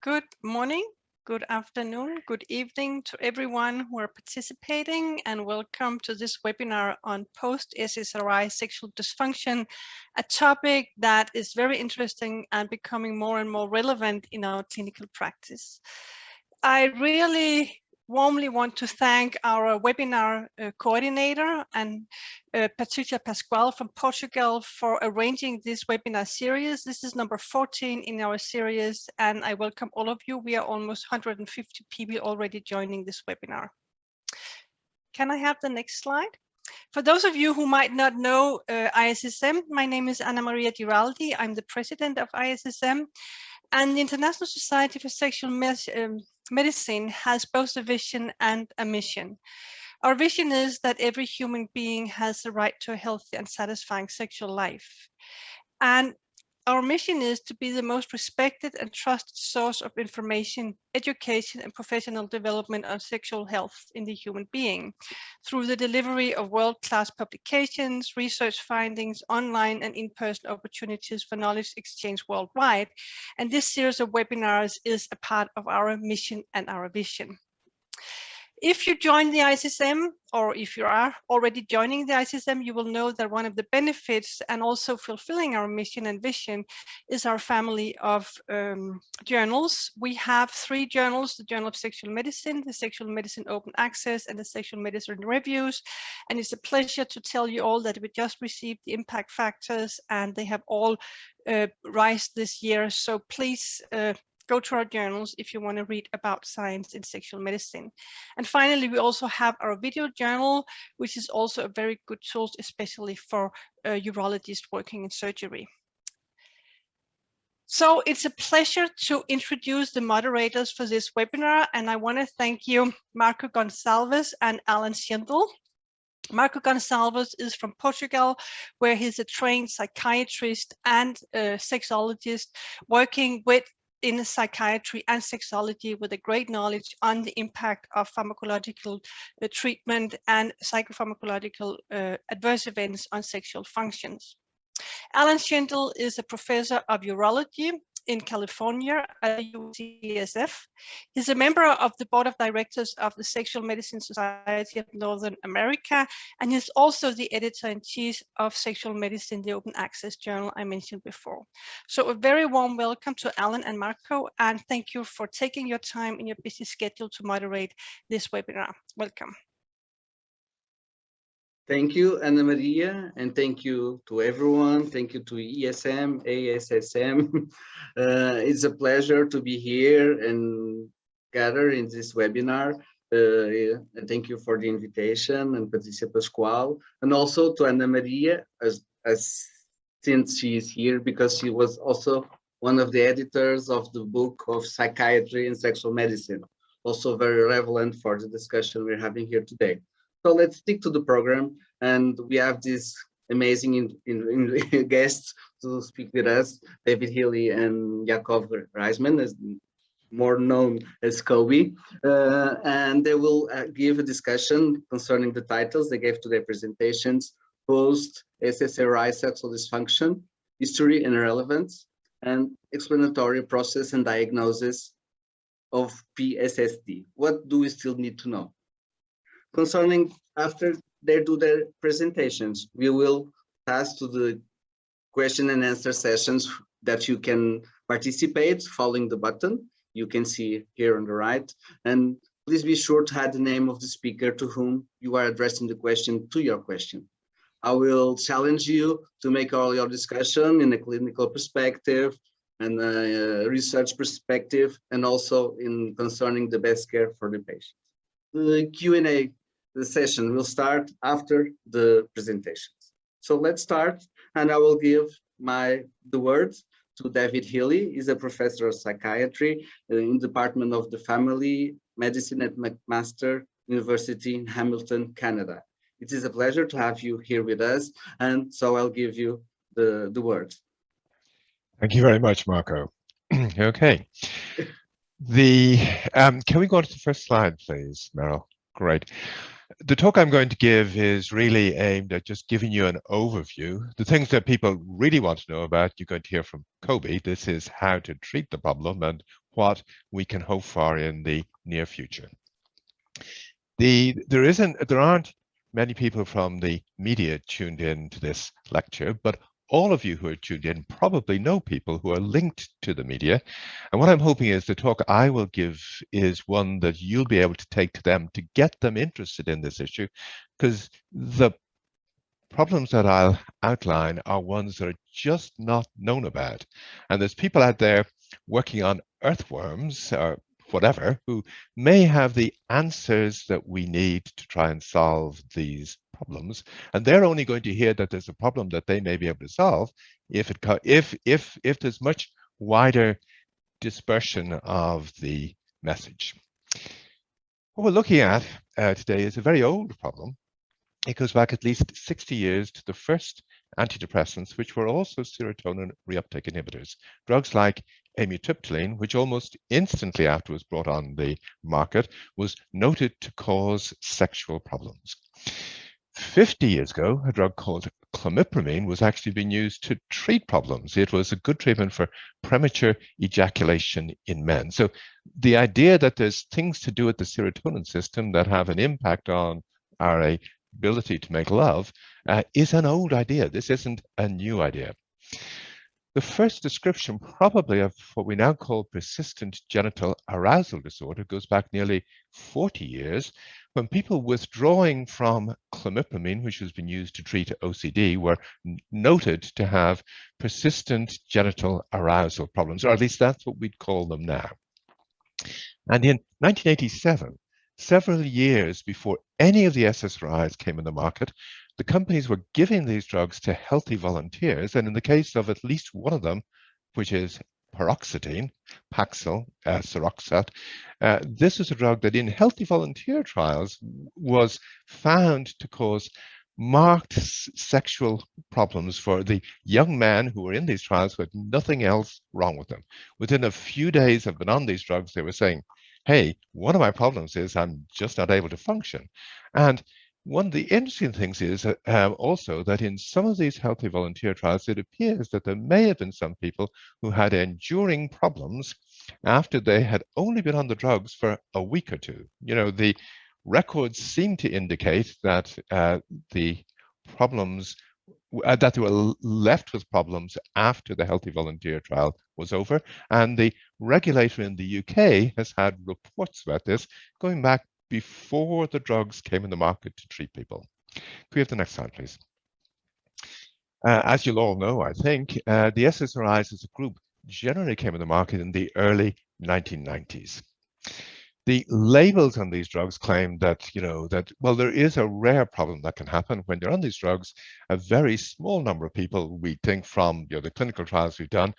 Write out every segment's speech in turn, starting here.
Good morning, good afternoon, good evening to everyone who are participating, and welcome to this webinar on post-SSRI sexual dysfunction, a topic that is very interesting and becoming more and more relevant in our clinical practice. I really warmly want to thank our webinar coordinator and Patricia Pascual from Portugal for arranging this webinar series. This is number 14 in our series, and I welcome all of you. We are almost 150 people already joining this webinar. Can I have the next slide? For those of you who might not know ISSM, my name is Annamaria Giraldi. I'm the president of ISSM. And the International Society for Sexual Medicine has both a vision and a mission. Our vision is that every human being has the right to a healthy and satisfying sexual life. And our mission is to be the most respected and trusted source of information, education, and professional development on sexual health in the human being through the delivery of world-class publications, research findings, online and in-person opportunities for knowledge exchange worldwide. And this series of webinars is a part of our mission and our vision. If you join the ISSM, or if you are already joining the ISSM, you will know that one of the benefits and also fulfilling our mission and vision is our family of journals. We have 3 journals: the Journal of Sexual Medicine, the Sexual Medicine Open Access, and the Sexual Medicine Reviews. And it's a pleasure to tell you all that we just received the impact factors, and they have all risen this year. So please go to our journals if you want to read about science in sexual medicine. And finally, we also have our video journal, which is also a very good tool, especially for urologists working in surgery. So it's a pleasure to introduce the moderators for this webinar, and I want to thank you, Marco Gonçalves and Alan Shindel. Marco Gonçalves is from Portugal, where he's a trained psychiatrist and sexologist working in psychiatry and sexology with a great knowledge on the impact of pharmacological treatment and psychopharmacological adverse events on sexual functions. Alan Shindel is a professor of urology in California at UCSF. He's a member of the board of directors of the Sexual Medicine Society of Northern America, and he's also the editor-in-chief of Sexual Medicine, the open access journal I mentioned before. So a very warm welcome to Alan and Marco, and thank you for taking your time in your busy schedule to moderate this webinar. Welcome. Thank you, Annamaria, and thank you to everyone. Thank you to ISSM, ISSM. It's a pleasure to be here and gather in this webinar. Thank you for the invitation, and Patricia Pascual, and also to Annamaria, since she is here, because she was also one of the editors of the book of Psychiatry and Sexual Medicine, also very relevant for the discussion we're having here today. So let's stick to the program, and we have these amazing guests to speak with us, David Healy and Yacov Reisman, as more known as Kobe, and they will give a discussion concerning the titles they gave to their presentations: Post-SSRI Sexual Dysfunction, History and Relevance, and Explanatory Process and Diagnosis of Pssd. What do we still need to know? Concerning, after they do their presentations, we will pass to the question and answer sessions that you can participate following the button you can see here on the right. And please be sure to add the name of the speaker to whom you are addressing the question to your question. I will challenge you to make all your discussion in a clinical perspective and a research perspective, and also in concerning the best care for the patient. The Q&A session will start after the presentations. So let's start, and I will give the words to David Healy. He's a professor of psychiatry in the Department of the Family Medicine at McMaster University in Hamilton, Canada. It is a pleasure to have you here with us, and so I'll give you the words. Thank you very much, Marco. Okay. Can we go on to the first slide, please, Meryl? Great. The talk I'm going to give is really aimed at just giving you an overview. The things that people really want to know about, you're going to hear from Kobe. This is how to treat the problem and what we can hope for in the near future. There aren't many people from the media tuned in to this lecture, but all of you who are tuned in probably know people who are linked to the media. And what I'm hoping is the talk I will give is one that you'll be able to take to them to get them interested in this issue, because the problems that I'll outline are ones that are just not known about. And there's people out there working on earthworms or whatever who may have the answers that we need to try and solve these problems. And they're only going to hear that there's a problem that they may be able to solve if there's much wider dispersion of the message. What we're looking at today is a very old problem. It goes back at least 60 years to the first antidepressants, which were also serotonin reuptake inhibitors. Drugs like amitriptyline, which almost instantly after it was brought on the market, was noted to cause sexual problems. 50 years ago, a drug called clomipramine was actually being used to treat problems. It was a good treatment for premature ejaculation in men. So the idea that there's things to do with the serotonin system that have an impact on our ability to make love is an old idea. This isn't a new idea. The first description probably of what we now call persistent genital arousal disorder goes back nearly 40 years when people withdrawing from clomipramine, which has been used to treat OCD, were noted to have persistent genital arousal problems, or at least that's what we'd call them now. And in 1987, several years before any of the SSRIs came in the market, the companies were giving these drugs to healthy volunteers. And in the case of at least one of them, which is paroxetine, Paxil, Seroxat, this is a drug that in healthy volunteer trials was found to cause marked sexual problems for the young men who were in these trials who had nothing else wrong with them. Within a few days of being on these drugs, they were saying, hey, one of my problems is I'm just not able to function. And one of the interesting things is also that in some of these healthy volunteer trials, it appears that there may have been some people who had enduring problems after they had only been on the drugs for a week or two. You know, the records seem to indicate that the problems that they were left with problems after the healthy volunteer trial was over. And the regulator in the UK has had reports about this going back before the drugs came in the market to treat people. Can we have the next slide, please? As you'll all know, I think, the SSRIs as a group generally came in the market in the early 1990s. The labels on these drugs claim that, well, there is a rare problem that can happen when they're on these drugs. A very small number of people, we think from the clinical trials we've done,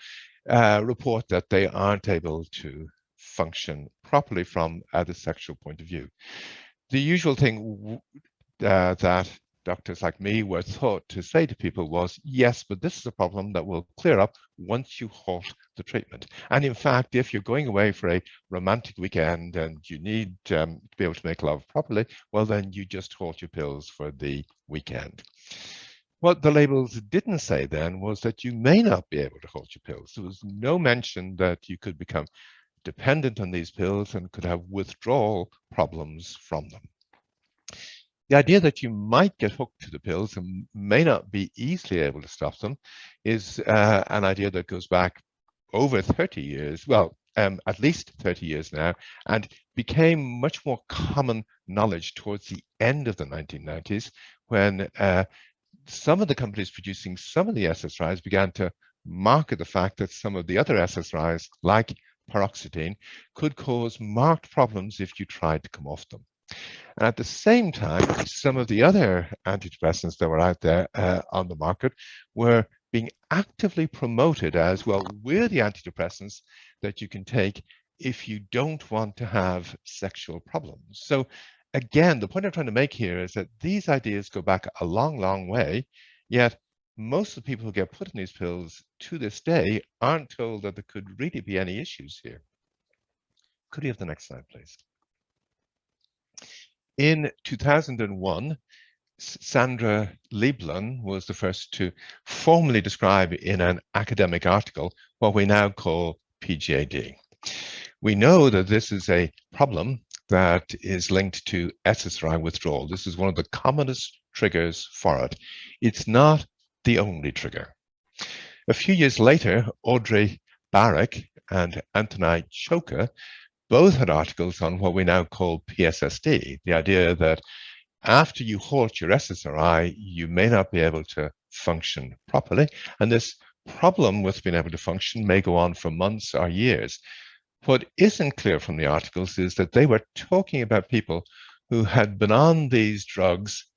report that they aren't able to function properly from the sexual point of view. The usual thing that doctors like me were taught to say to people was, yes, but this is a problem that will clear up once you halt the treatment. And in fact, if you're going away for a romantic weekend and you need to be able to make love properly, well, then you just halt your pills for the weekend. What the labels didn't say then was that you may not be able to halt your pills. There was no mention that you could become dependent on these pills and could have withdrawal problems from them. The idea that you might get hooked to the pills and may not be easily able to stop them is an idea that goes back over 30 years, well, at least 30 years now, and became much more common knowledge towards the end of the 1990s when some of the companies producing some of the SSRIs began to market the fact that some of the other SSRIs, like paroxetine, could cause marked problems if you tried to come off them. And at the same time, some of the other antidepressants that were out there on the market were being actively promoted as, well, we're the antidepressants that you can take if you don't want to have sexual problems. So again, the point I'm trying to make here is that these ideas go back a long, long way, yet most of the people who get put in these pills to this day aren't told that there could really be any issues here. Could we have the next slide, please? In 2001, Sandra Lieblun was the first to formally describe in an academic article what we now call PGAD. We know that this is a problem that is linked to SSRI withdrawal. This is one of the commonest triggers for it. It's not the only trigger. A few years later, Audrey Barrick and Anthony Choka both had articles on what we now call Pssd, the idea that after you halt your SSRI, you may not be able to function properly. And this problem with being able to function may go on for months or years. What isn't clear from the articles is that they were talking about people who had been on these drugs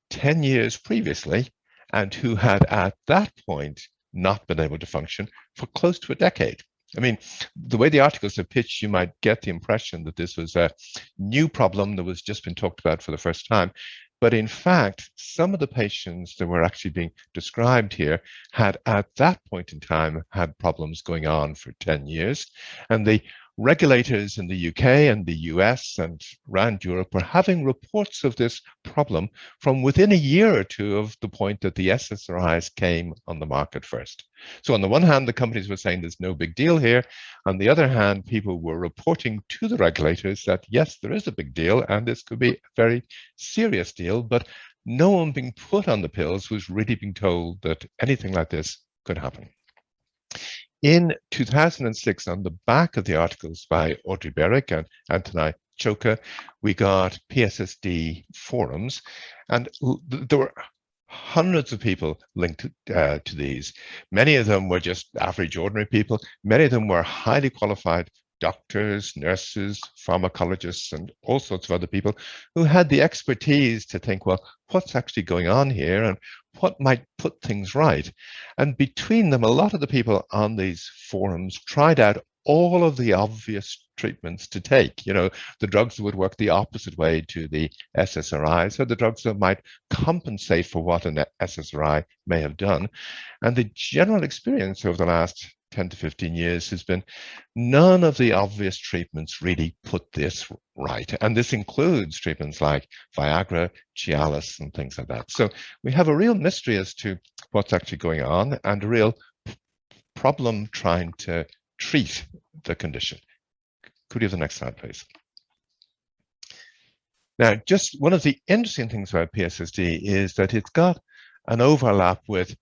10 years previously and who had at that point not been able to function for close to a decade. I mean, the way the articles are pitched, you might get the impression that this was a new problem that was just been talked about for the first time. But in fact, some of the patients that were actually being described here had at that point in time had problems going on for 10 years. And the regulators in the UK and the US and around Europe were having reports of this problem from within a year or two of the point that the SSRIs came on the market first. So on the one hand, the companies were saying there's no big deal here. On the other hand, people were reporting to the regulators that, yes, there is a big deal and this could be a very serious deal, but no one being put on the pills was really being told that anything like this could happen. In 2006, on the back of the articles by Audrey Barrick and Anthony Choka, we got Pssd forums, and there were hundreds of people linked to these. Many of them were just average, ordinary people. Many of them were highly qualified doctors, nurses, pharmacologists, and all sorts of other people who had the expertise to think, well, what's actually going on here and what might put things right? And between them, a lot of the people on these forums tried out all of the obvious treatments to take, you know, the drugs that would work the opposite way to the SSRIs, or the drugs that might compensate for what an SSRI may have done. And the general experience over the last 10 to 15 years has been none of the obvious treatments really put this right. And this includes treatments like Viagra, Cialis, and things like that. So we have a real mystery as to what's actually going on and a real problem trying to treat the condition. Could you have the next slide, please? Now, just one of the interesting things about Pssd is that it's got an overlap with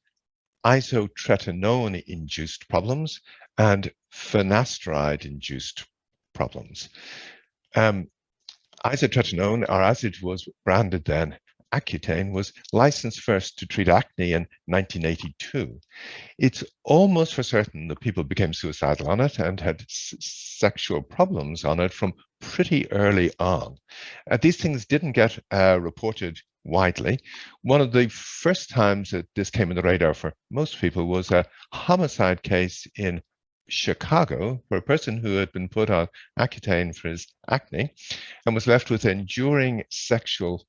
isotretinoin-induced problems and finasteride-induced problems. Isotretinoin, or as it was branded then, Accutane, was licensed first to treat acne in 1982. It's almost for certain that people became suicidal on it and had sexual problems on it from pretty early on. These things didn't get reported widely. One of the first times that this came on the radar for most people was a homicide case in Chicago, where a person who had been put on Accutane for his acne and was left with enduring sexual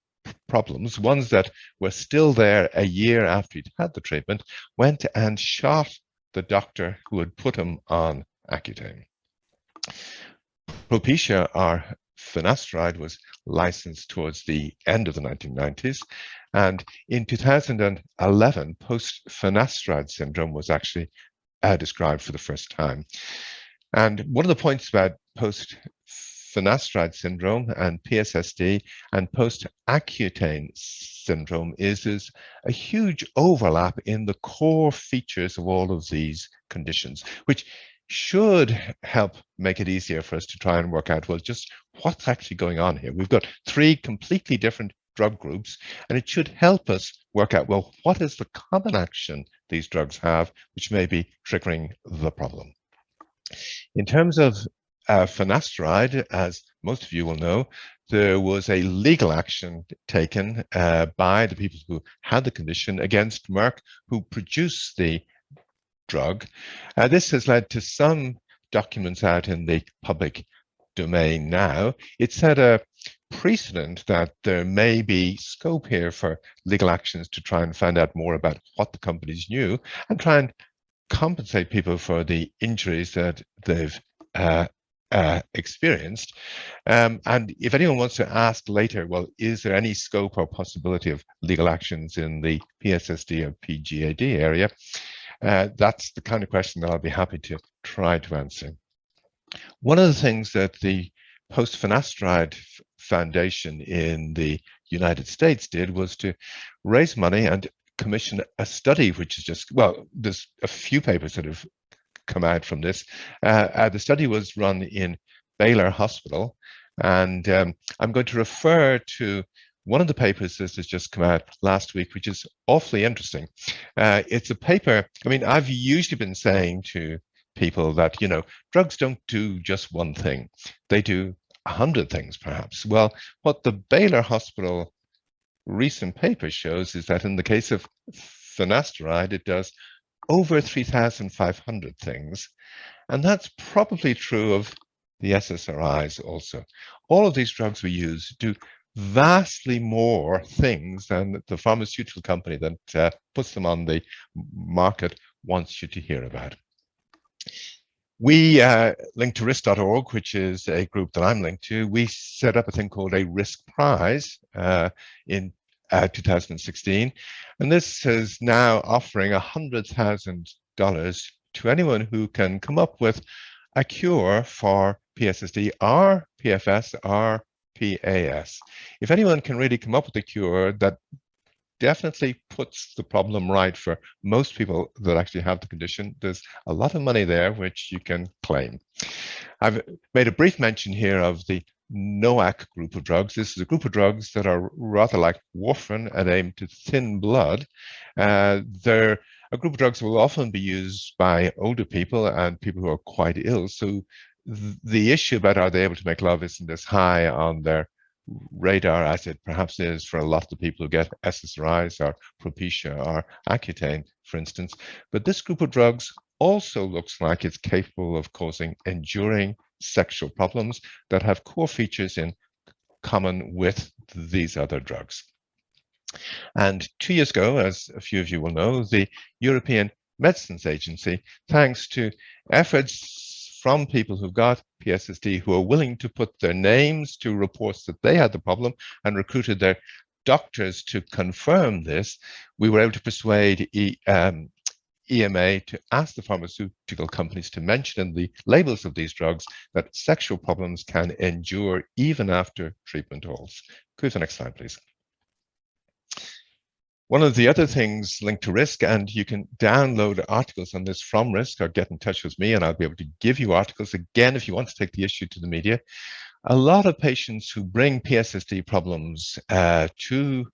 problems, ones that were still there a year after he'd had the treatment, went and shot the doctor who had put him on Accutane. Propecia, or finasteride, was licensed towards the end of the 1990s, and in 2011, post-finasteride syndrome was actually described for the first time. And one of the points about post-finasteride syndrome and Pssd and post-Accutane syndrome is there's a huge overlap in the core features of all of these conditions, which should help make it easier for us to try and work out, well, just what's actually going on here. We've got three completely different drug groups, and it should help us work out, well, what is the common action these drugs have, which may be triggering the problem. In terms of finasteride, as most of you will know, there was a legal action taken by the people who had the condition against Merck, who produced the drug. This has led to some documents out in the public domain now. It set a precedent that there may be scope here for legal actions to try and find out more about what the companies knew and try and compensate people for the injuries that they've experienced. And if anyone wants to ask later, well, is there any scope or possibility of legal actions in the Pssd or PGAD area? That's the kind of question that I'll be happy to try to answer. One of the things that the Post-SSRI Foundation in the United States did was to raise money and commission a study, which is just, well, there's a few papers that have come out from this. The study was run in Baylor Hospital, and I'm going to refer to one of the papers that has just come out last week, which is awfully interesting. It's a paper, I mean, I've usually been saying to people that, you know, drugs don't do just one thing. They do 100 things, perhaps. Well, what the Baylor Hospital recent paper shows is that in the case of finasteride, it does over 3,500 things. And that's probably true of the SSRIs also. All of these drugs we use do vastly more things than the pharmaceutical company that puts them on the market wants you to hear about. We linked to risk.org, which is a group that I'm linked to. We set up a thing called a risk prize in 2016. And this is now offering $100,000 to anyone who can come up with a cure for Pssd or PFS or PAS. If anyone can really come up with a cure that definitely puts the problem right for most people that actually have the condition, there's a lot of money there which you can claim. I've made a brief mention here of the Noack group of drugs. This is a group of drugs that are rather like warfarin and aim to thin blood. They're a group of drugs that will often be used by older people and people who are quite ill. So the issue about are they able to make love isn't as high on their radar as it perhaps is for a lot of the people who get SSRIs or Propecia or Accutane, for instance. But this group of drugs also looks like it's capable of causing enduring sexual problems that have core features in common with these other drugs. And 2 years ago, as a few of you will know, the European Medicines Agency, thanks to efforts from people who've got Pssd who are willing to put their names to reports that they had the problem and recruited their doctors to confirm this, we were able to persuade EMA to ask the pharmaceutical companies to mention in the labels of these drugs that sexual problems can endure even after treatment halts. Could we have the next slide, please? One of the other things linked to risk, and you can download articles on this from risk or get in touch with me and I'll be able to give you articles again if you want to take the issue to the media. A lot of patients who bring Pssd problems to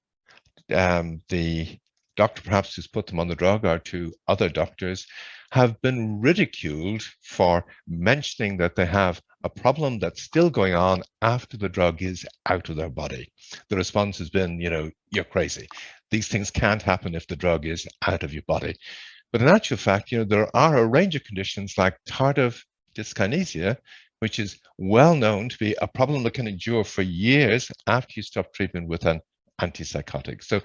the doctor perhaps who's put them on the drug or to other doctors have been ridiculed for mentioning that they have a problem that's still going on after the drug is out of their body. The response has been, you know, you're crazy. These things can't happen if the drug is out of your body. But in actual fact, you know, there are a range of conditions like tardive dyskinesia, which is well known to be a problem that can endure for years after you stop treatment with an antipsychotic. So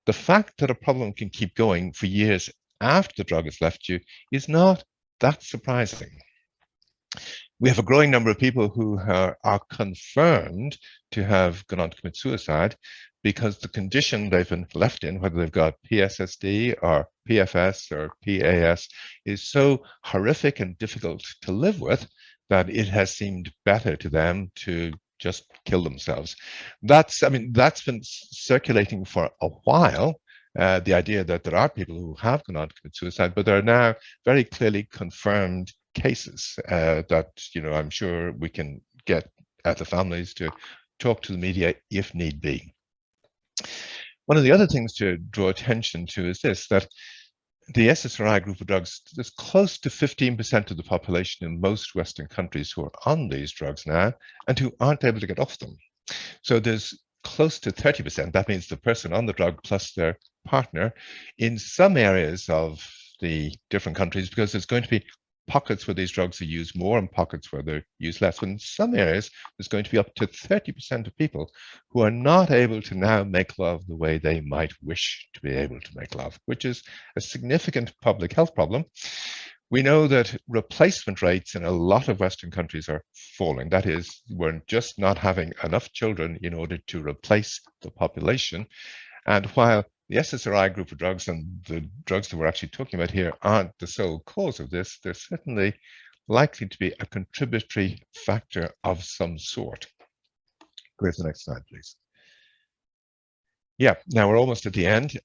the fact that a problem can keep going for years after the drug has left you is not that surprising. We have a growing number of people who are confirmed to have gone on to commit suicide because the condition they've been left in, whether they've got Pssd or PFS or PAS, is so horrific and difficult to live with that it has seemed better to them to just kill themselves. That's been circulating for a while, the idea that there are people who have gone on to commit suicide, but there are now very clearly confirmed cases that, you know, I'm sure we can get at the families to talk to the media if need be. One of the other things to draw attention to is this, that the SSRI group of drugs, there's close to 15% of the population in most Western countries who are on these drugs now and who aren't able to get off them. So there's close to 30%. That means the person on the drug plus their partner in some areas of the different countries, because there's going to be pockets where these drugs are used more and pockets where they're used less. But in some areas, there's going to be up to 30% of people who are not able to now make love the way they might wish to be able to make love, which is a significant public health problem. We know that replacement rates in a lot of Western countries are falling. That is, we're just not having enough children in order to replace the population. And while the SSRI group of drugs and the drugs that we're actually talking about here aren't the sole cause of this, they're certainly likely to be a contributory factor of some sort. Go to the next slide, please. Yeah, now we're almost at the end.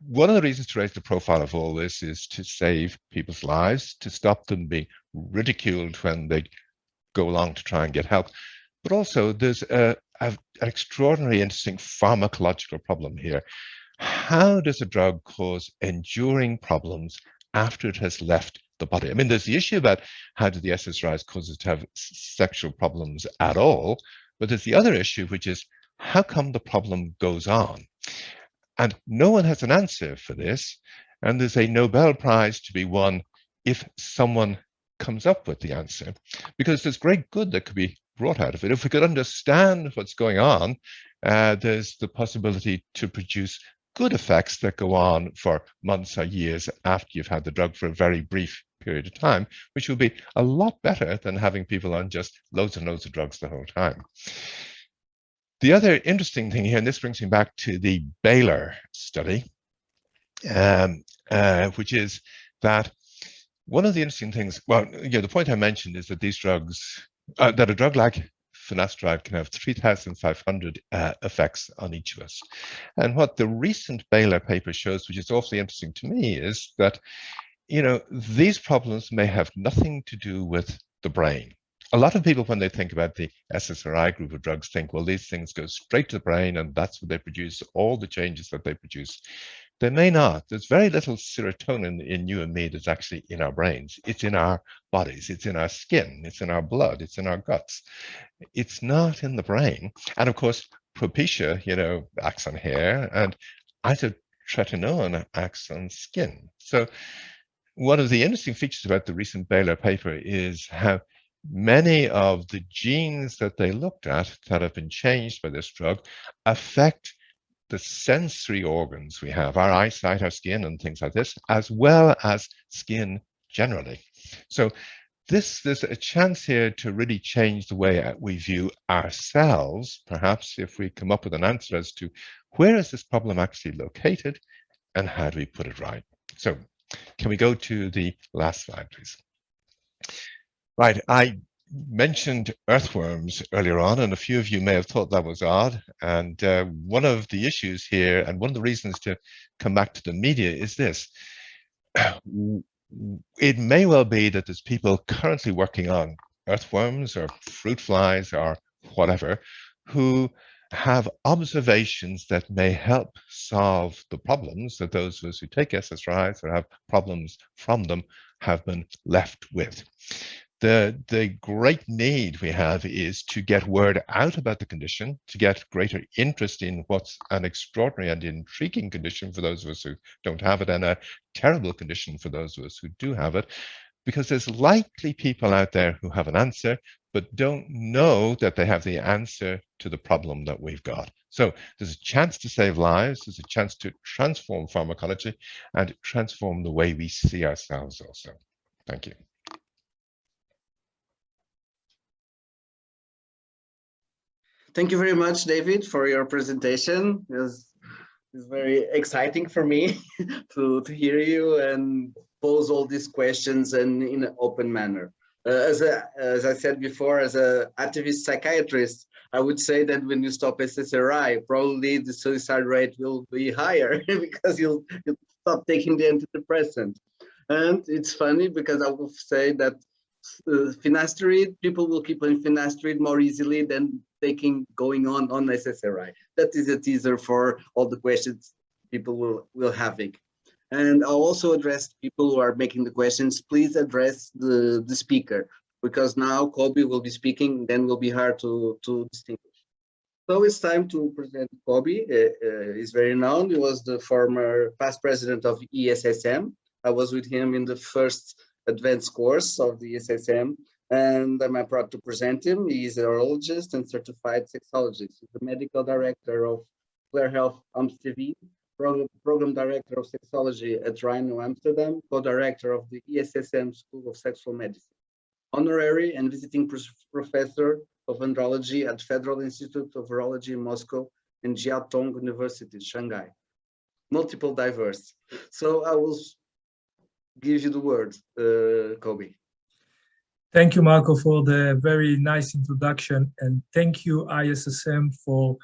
One of the reasons to raise the profile of all this is to save people's lives, to stop them being ridiculed when they go along to try and get help. But also there's an extraordinarily interesting pharmacological problem here. How does a drug cause enduring problems after it has left the body? I mean, there's the issue about how do the SSRIs cause us to have sexual problems at all, but there's the other issue, which is how come the problem goes on? And no one has an answer for this. And there's a Nobel Prize to be won if someone comes up with the answer, because there's great good that could be brought out of it. If we could understand what's going on, there's the possibility to produce good effects that go on for months or years after you've had the drug for a very brief period of time, which will be a lot better than having people on just loads and loads of drugs the whole time. The other interesting thing here, and this brings me back to the Baylor study, which is that one of the interesting things, well, yeah, the point I mentioned is that these drugs, that a drug like finasteride can have 3,500 effects on each of us. And what the recent Baylor paper shows, which is awfully interesting to me, is that, you know, these problems may have nothing to do with the brain. A lot of people, when they think about the SSRI group of drugs, think, well, these things go straight to the brain and that's what they produce, all the changes that they produce. They may not. There's very little serotonin in you and me that's actually in our brains. It's in our bodies, it's in our skin, it's in our blood, it's in our guts. It's not in the brain. And of course, Propecia, you know, acts on hair, and isotretinoin acts on skin. So one of the interesting features about the recent Baylor paper is how many of the genes that they looked at that have been changed by this drug affect the sensory organs we have, our eyesight, our skin, and things like this, as well as skin generally. So there's a chance here to really change the way we view ourselves, perhaps if we come up with an answer as to where is this problem actually located and how do we put it right. So can we go to the last slide, please? Right, I mentioned earthworms earlier on, and a few of you may have thought that was odd. And one of the issues here, and one of the reasons to come back to the media, is this. It may well be that there's people currently working on earthworms or fruit flies or whatever, who have observations that may help solve the problems that those of us who take SSRIs or have problems from them have been left with. The great need we have is to get word out about the condition, to get greater interest in what's an extraordinary and intriguing condition for those of us who don't have it, and a terrible condition for those of us who do have it, because there's likely people out there who have an answer, but don't know that they have the answer to the problem that we've got. So there's a chance to save lives, there's a chance to transform pharmacology and transform the way we see ourselves also. Thank you. Thank you very much, David, for your presentation. It's very exciting for me to hear you and pose all these questions and in an open manner. As I said before, as an activist psychiatrist, I would say that when you stop SSRI, probably the suicide rate will be higher because you'll stop taking the antidepressant. And it's funny because I will say that finasteride, people will keep on finasteride more easily than going on SSRI. That is a teaser for all the questions people will having. And I'll also address people who are making the questions. Please address the speaker, because now Kobe will be speaking, then will be hard to distinguish. So it's time to present Kobe. He's very known. He was the former past president of ISSM. I was with him in the first advanced course of the ISSM, and I'm proud to present him. He is a urologist and certified sexologist. He's the medical director of Clare Health Amsterdam, program director of sexology at Rhino Amsterdam, co-director of the ISSM School of Sexual Medicine, honorary and visiting professor of andrology at Federal Institute of Urology in Moscow and Jiaotong University, Shanghai. Multiple diverse. So I will give you the word, Kobe. Thank you, Marco, for the very nice introduction, and thank you, ISSM, for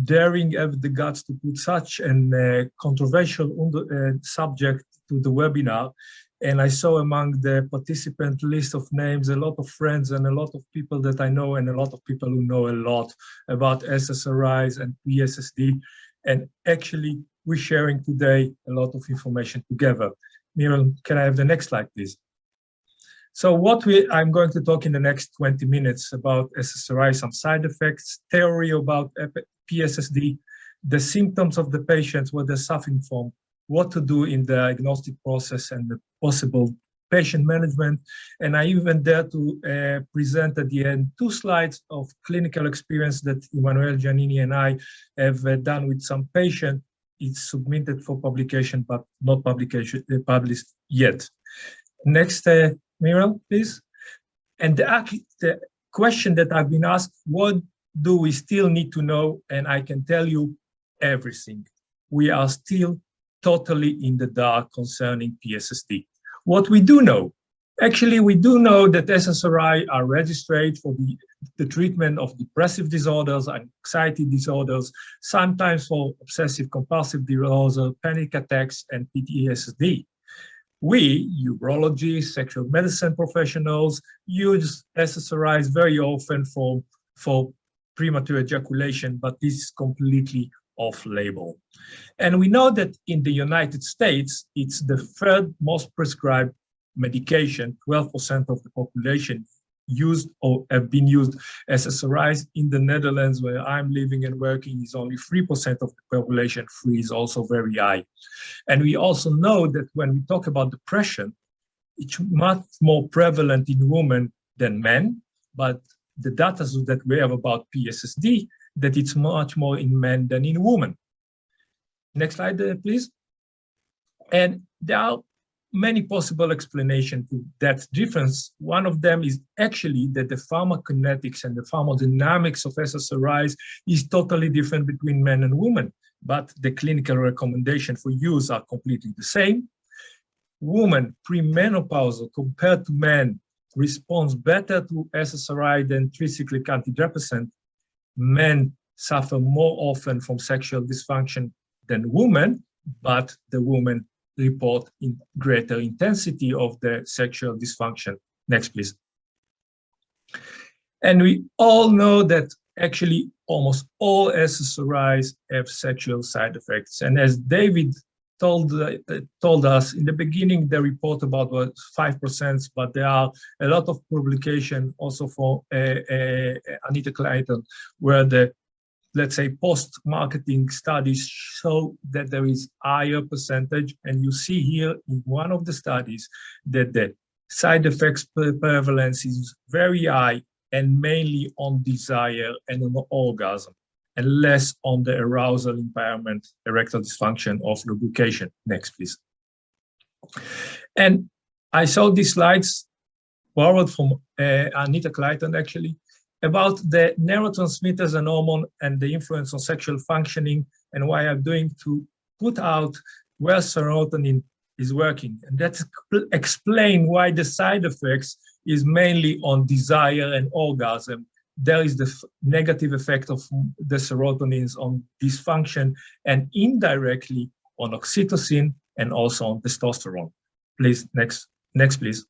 daring have the guts to put such a controversial subject to the webinar. And I saw among the participant list of names a lot of friends and a lot of people that I know and a lot of people who know a lot about SSRIs and Pssd. And actually, we're sharing today a lot of information together. Miriam, can I have the next slide, please? So I'm going to talk in the next 20 minutes about SSRI, some side effects, theory about Pssd, the symptoms of the patients, what they're suffering from, what to do in the diagnostic process and the possible patient management. And I even dare to present at the end 2 slides of clinical experience that Emanuele Giannini and I have done with some patient. It's submitted for publication, but not published yet. Next, Muriel, please. And the question that I've been asked, what do we still need to know? And I can tell you everything. We are still totally in the dark concerning Pssd. What we do know, actually, we do know that SSRI are registered for the treatment of depressive disorders, anxiety disorders, sometimes for obsessive compulsive disorder, panic attacks, and PTSD. We, urologists, sexual medicine professionals, use SSRIs very often for premature ejaculation, but this is completely off-label. And we know that in the United States, it's the 3rd most prescribed medication. 12% of the population used or have been used SSRIs. In the Netherlands, where I'm living and working, is only 3% of the population. 3 is also very high. And we also know that when we talk about depression, it's much more prevalent in women than men, but the data that we have about Pssd, that it's much more in men than in women. Next slide, please. And there are many possible explanations to that difference. One of them is actually that the pharmacokinetics and the pharmacodynamics of SSRIs is totally different between men and women, but the clinical recommendation for use are completely the same. Women premenopausal compared to men responds better to SSRI than tricyclic antidepressant. Men suffer more often from sexual dysfunction than women, but the women report in greater intensity of the sexual dysfunction. Next, please. And we all know that actually almost all SSRIs have sexual side effects. And as David told us in the beginning, the report about 5%, but there are a lot of publication also for Anita Clayton, where the, let's say, post-marketing studies show that there is higher percentage. And you see here in one of the studies that the side effects prevalence is very high and mainly on desire and on orgasm, and less on the arousal impairment, erectile dysfunction of lubrication. Next, please. And I saw these slides borrowed from Anita Clayton, actually, about the neurotransmitters and hormone and the influence on sexual functioning, and why I'm doing to put out where serotonin is working. And that's explain why the side effects is mainly on desire and orgasm. There is the negative effect of the serotonins on dysfunction and indirectly on oxytocin and also on testosterone. Please, next, please.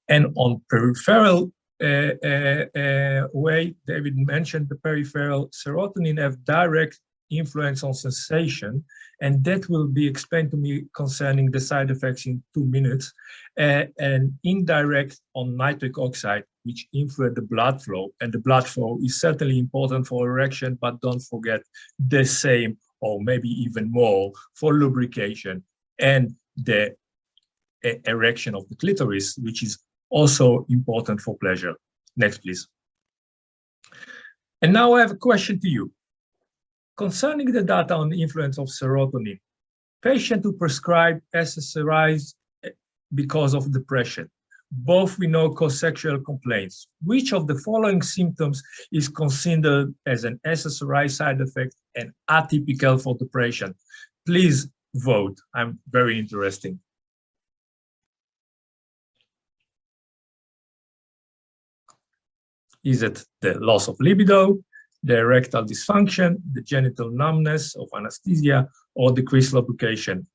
And on peripheral way, David mentioned the peripheral serotonin have direct influence on sensation, and that will be explained to me concerning the side effects in 2 minutes, and indirect on nitric oxide, which influence the blood flow, and the blood flow is certainly important for erection, but don't forget the same or maybe even more for lubrication and the erection of the clitoris, which is also important for pleasure. Next, please. And now I have a question to you. Concerning the data on the influence of serotonin, patients who prescribe SSRIs because of depression, both we know cause sexual complaints. Which of the following symptoms is considered as an SSRI side effect and atypical for depression? Please vote. I'm very interested. Is it the loss of libido, the erectile dysfunction, the genital numbness of anesthesia, or decreased lubrication?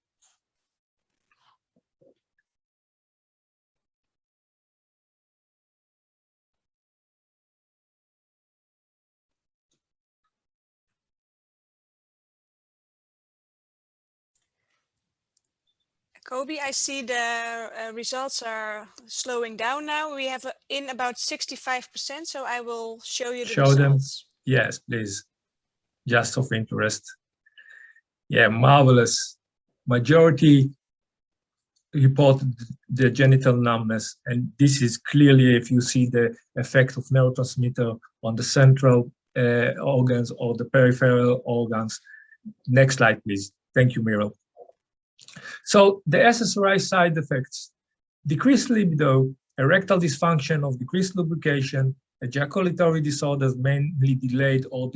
Kobe, I see the results are slowing down now. We have in about 65%, so I will show you the results. Them. Yes, please. Just of interest. Yeah, marvelous. Majority reported the genital numbness, and this is clearly, if you see the effect of neurotransmitter on the central organs or the peripheral organs. Next slide, please. Thank you, Miro. So the SSRI side effects: decreased libido, erectile dysfunction of decreased lubrication, ejaculatory disorders, mainly delayed or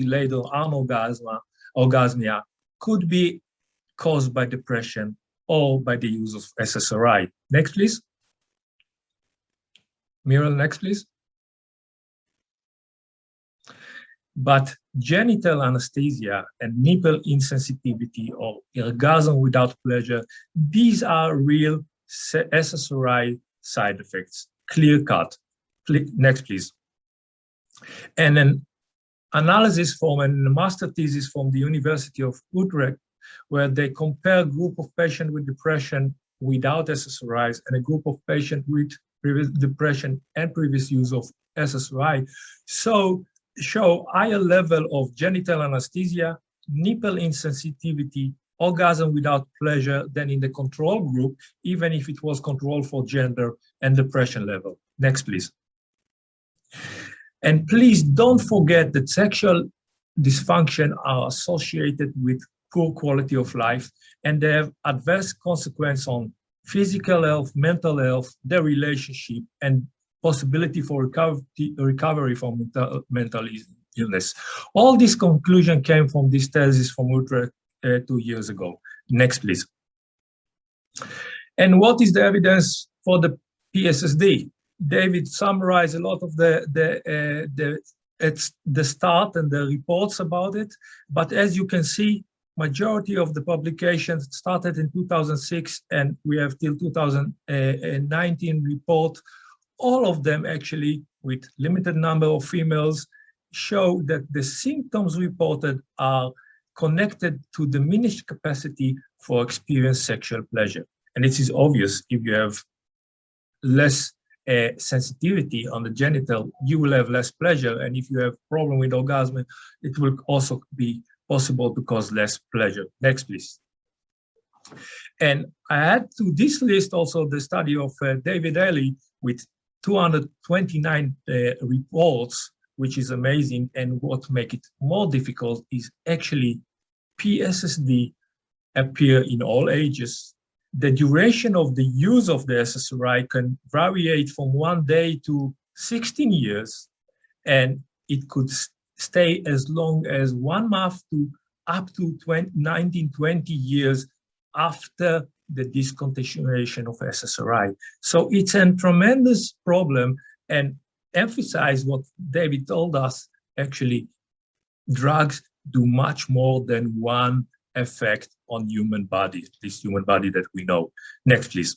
anorgasmia, could be caused by depression or by the use of SSRI. Next, please. Miro, next, please. But genital anesthesia and nipple insensitivity or orgasm without pleasure, these are real SSRI side effects, clear cut. Next, please. And an analysis from a master thesis from the University of Utrecht, where they compare a group of patients with depression without SSRIs and a group of patients with previous depression and previous use of SSRI, show higher level of genital anesthesia, nipple insensitivity, orgasm without pleasure than in the control group, even if it was controlled for gender and depression level. Next, please. And please don't forget that sexual dysfunction are associated with poor quality of life, and they have adverse consequences on physical health, mental health, their relationship, and possibility for recovery from mental illness. All this conclusion came from this thesis from Utrecht 2 years ago. Next, please. And what is the evidence for the Pssd? David summarized a lot of the start and the reports about it, but as you can see, majority of the publications started in 2006, and we have till 2019 report. All of them actually, with limited number of females, show that the symptoms reported are connected to diminished capacity for experience sexual pleasure. And it is obvious, if you have less sensitivity on the genital, you will have less pleasure. And if you have problem with orgasm, it will also be possible to cause less pleasure. Next, please. And I add to this list also the study of David Healy with 229 reports, which is amazing. And what makes it more difficult is actually Pssd appear in all ages. The duration of the use of the SSRI can vary from 1 day to 16 years, and it could stay as long as 1 month to up to 19-20 years after the discontinuation of SSRI. So it's a tremendous problem, and emphasize what David told us, actually, drugs do much more than one effect on human body, this human body that we know. Next, please.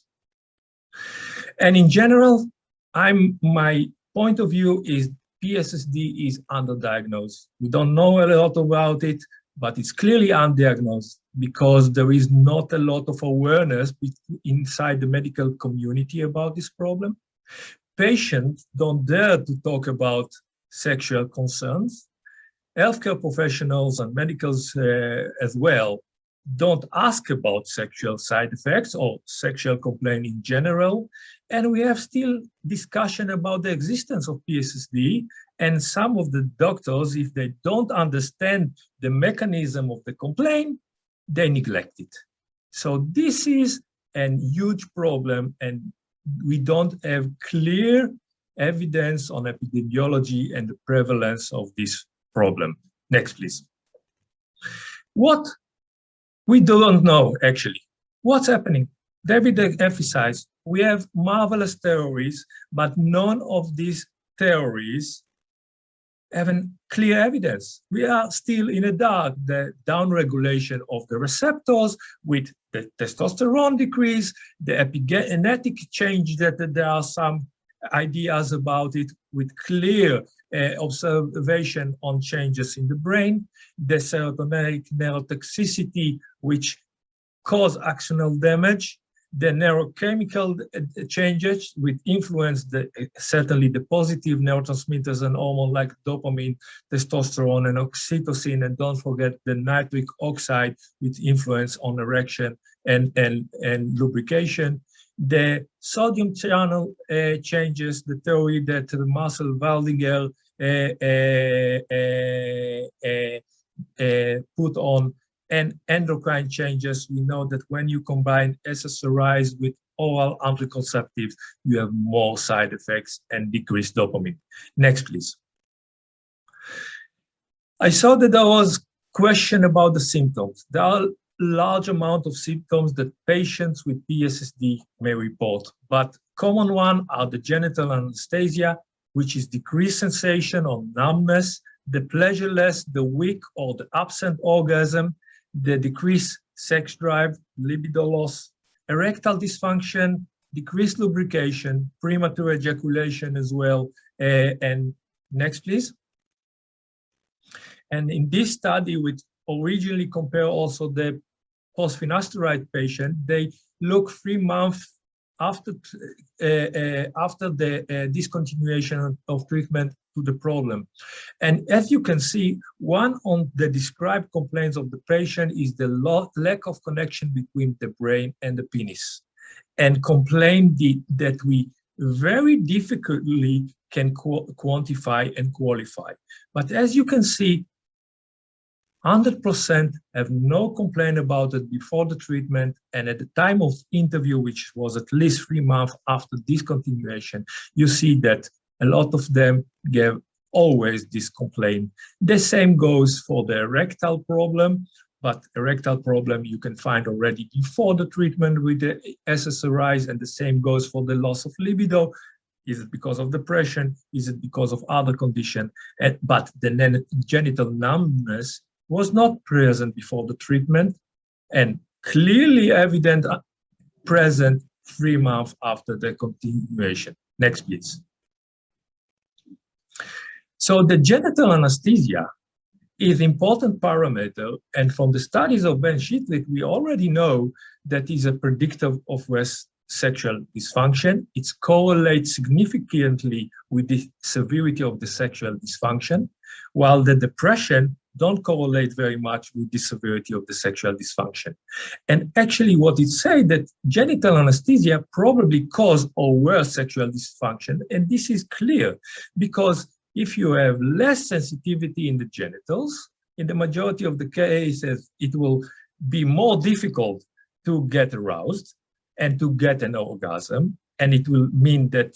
And in general, my point of view is Pssd is underdiagnosed. We don't know a lot about it, but it's clearly undiagnosed because there is not a lot of awareness inside the medical community about this problem. Patients don't dare to talk about sexual concerns. Healthcare professionals and medicals as well don't ask about sexual side effects or sexual complaint in general. And we have still discussion about the existence of Pssd, and some of the doctors, if they don't understand the mechanism of the complaint, they neglect it. So this is a huge problem, and we don't have clear evidence on epidemiology and the prevalence of this problem. Next, please. What we don't know, actually. What's happening? David emphasized, we have marvelous theories, but none of these theories haven't clear evidence. We are still in the dark. The downregulation of the receptors with the testosterone decrease, the epigenetic change that there are some ideas about it with clear observation on changes in the brain, the serotonergic neurotoxicity, which cause axonal damage, the neurochemical changes which influence certainly the positive neurotransmitters and hormones like dopamine, testosterone, and oxytocin, and don't forget the nitric oxide with influence on erection and lubrication. The sodium channel changes, the theory that Marcel Waldinger put on, and endocrine changes. We know that when you combine SSRIs with oral anticonceptives, you have more side effects and decreased dopamine. Next, please. I saw that there was question about the symptoms. There are large amount of symptoms that patients with Pssd may report, but common one are the genital anesthesia, which is decreased sensation or numbness, the pleasureless, the weak or the absent orgasm, the decreased sex drive, libido loss, erectile dysfunction, decreased lubrication, premature ejaculation as well. And next, please. And in this study, which originally compare also the post-finasteride patient, they look 3 months after the discontinuation of treatment to the problem. And as you can see, one of the described complaints of the patient is the lack of connection between the brain and the penis, and complain that we very difficultly can quantify and qualify. But as you can see, 100% have no complaint about it before the treatment, and at the time of interview, which was at least 3 months after discontinuation, you see that a lot of them gave always this complaint. The same goes for the erectile problem, but erectile problem you can find already before the treatment with the SSRIs, and the same goes for the loss of libido. Is it because of depression? Is it because of other condition? But the genital numbness was not present before the treatment and clearly evident present 3 months after the continuation. Next, please. So the genital anesthesia is an important parameter, and from the studies of Ben Shitlit, we already know that is a predictor of West sexual dysfunction. It correlates significantly with the severity of the sexual dysfunction, while the depression don't correlate very much with the severity of the sexual dysfunction. And actually what it says that genital anesthesia probably cause or worse sexual dysfunction. And this is clear because if you have less sensitivity in the genitals, in the majority of the cases, it will be more difficult to get aroused and to get an orgasm. And it will mean that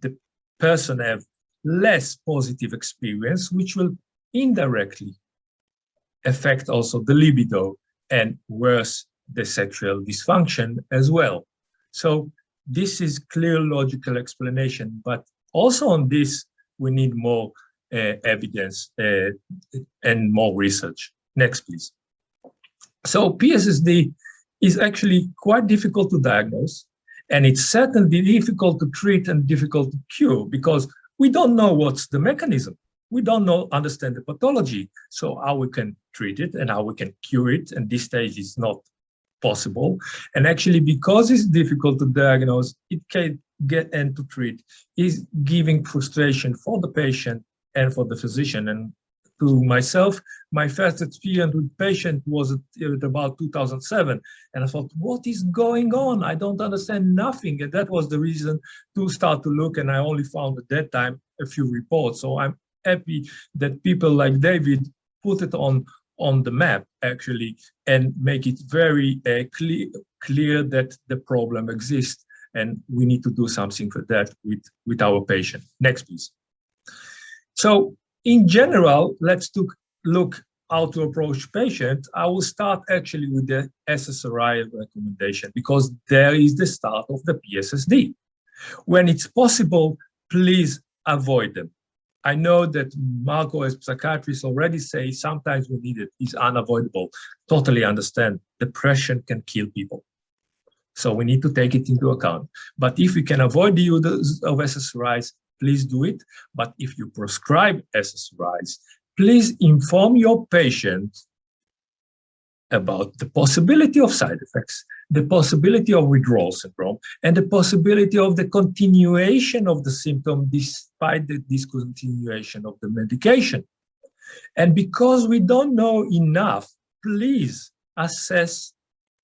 the person have less positive experience, which will indirectly affect also the libido and worse the sexual dysfunction as well. So this is clear logical explanation, but also on this we need more evidence and more research. Next, please. So Pssd is actually quite difficult to diagnose, and it's certainly difficult to treat and difficult to cure because we don't know what's the mechanism. We don't understand the pathology, so how we can treat it and how we can cure it, and this stage is not possible. And actually, because it's difficult to diagnose, it can get and to treat, is giving frustration for the patient and for the physician. And to myself, my first experience with patient was at about 2007, and I thought, what is going on? I don't understand nothing, and that was the reason to start to look, and I only found at that time a few reports. So I'm happy that people like David put it on the map actually and make it very clear that the problem exists and we need to do something for that with our patient. Next, please. So in general, let's look how to approach patients. I will start actually with the SSRI recommendation because there is the start of the Pssd. When it's possible, please avoid them. I know that Marco, as psychiatrists, already say sometimes we need it. It's unavoidable. Totally understand. Depression can kill people. So we need to take it into account. But if we can avoid the use of SSRIs, please do it. But if you prescribe SSRIs, please inform your patient about the possibility of side effects, the possibility of withdrawal syndrome, and the possibility of the continuation of the symptom despite the discontinuation of the medication. And because we don't know enough, please assess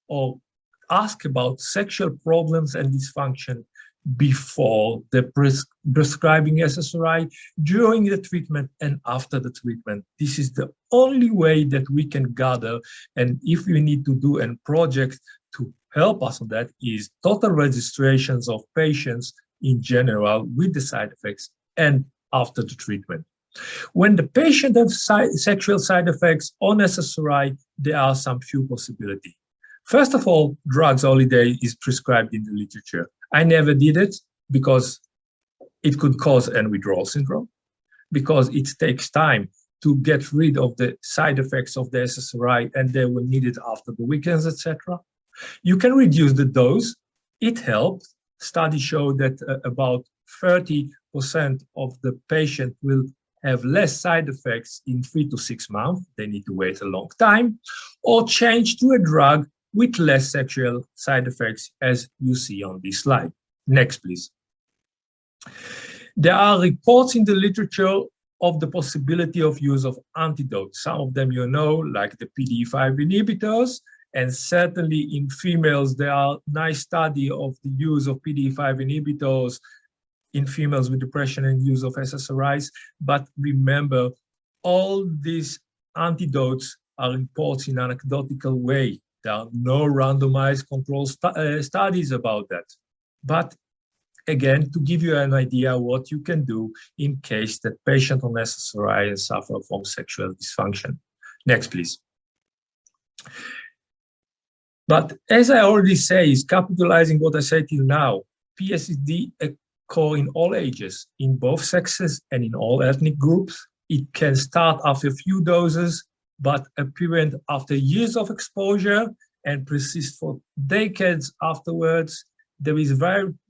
or ask about sexual problems and dysfunction before the prescribing SSRI, during the treatment, and after the treatment. This is the only way that we can gather. And if we need to do a project to help us on that, is total registrations of patients in general with the side effects and after the treatment. When the patient has sexual side effects on SSRI, there are some few possibilities. First of all, drugs holiday is prescribed in the literature. I never did it because it could cause a withdrawal syndrome, because it takes time to get rid of the side effects of the SSRI, and they will need it after the weekends, etc. You can reduce the dose. It helps. Studies show that about 30% of the patient will have less side effects in 3 to 6 months. They need to wait a long time, or change to a drug with less sexual side effects, as you see on this slide. Next, please. There are reports in the literature of the possibility of use of antidotes. Some of them you know, like the PDE5 inhibitors, and certainly in females, there are nice study of the use of PDE5 inhibitors in females with depression and use of SSRIs. But remember, all these antidotes are reports in an anecdotal way. There are no randomized control studies about that. But again, to give you an idea what you can do in case that patient on SSRI suffer from sexual dysfunction. Next, please. But as I already say, is capitalizing what I said till now, Pssd occur in all ages, in both sexes and in all ethnic groups. It can start after a few doses, but apparent after years of exposure and persist for decades afterwards. There is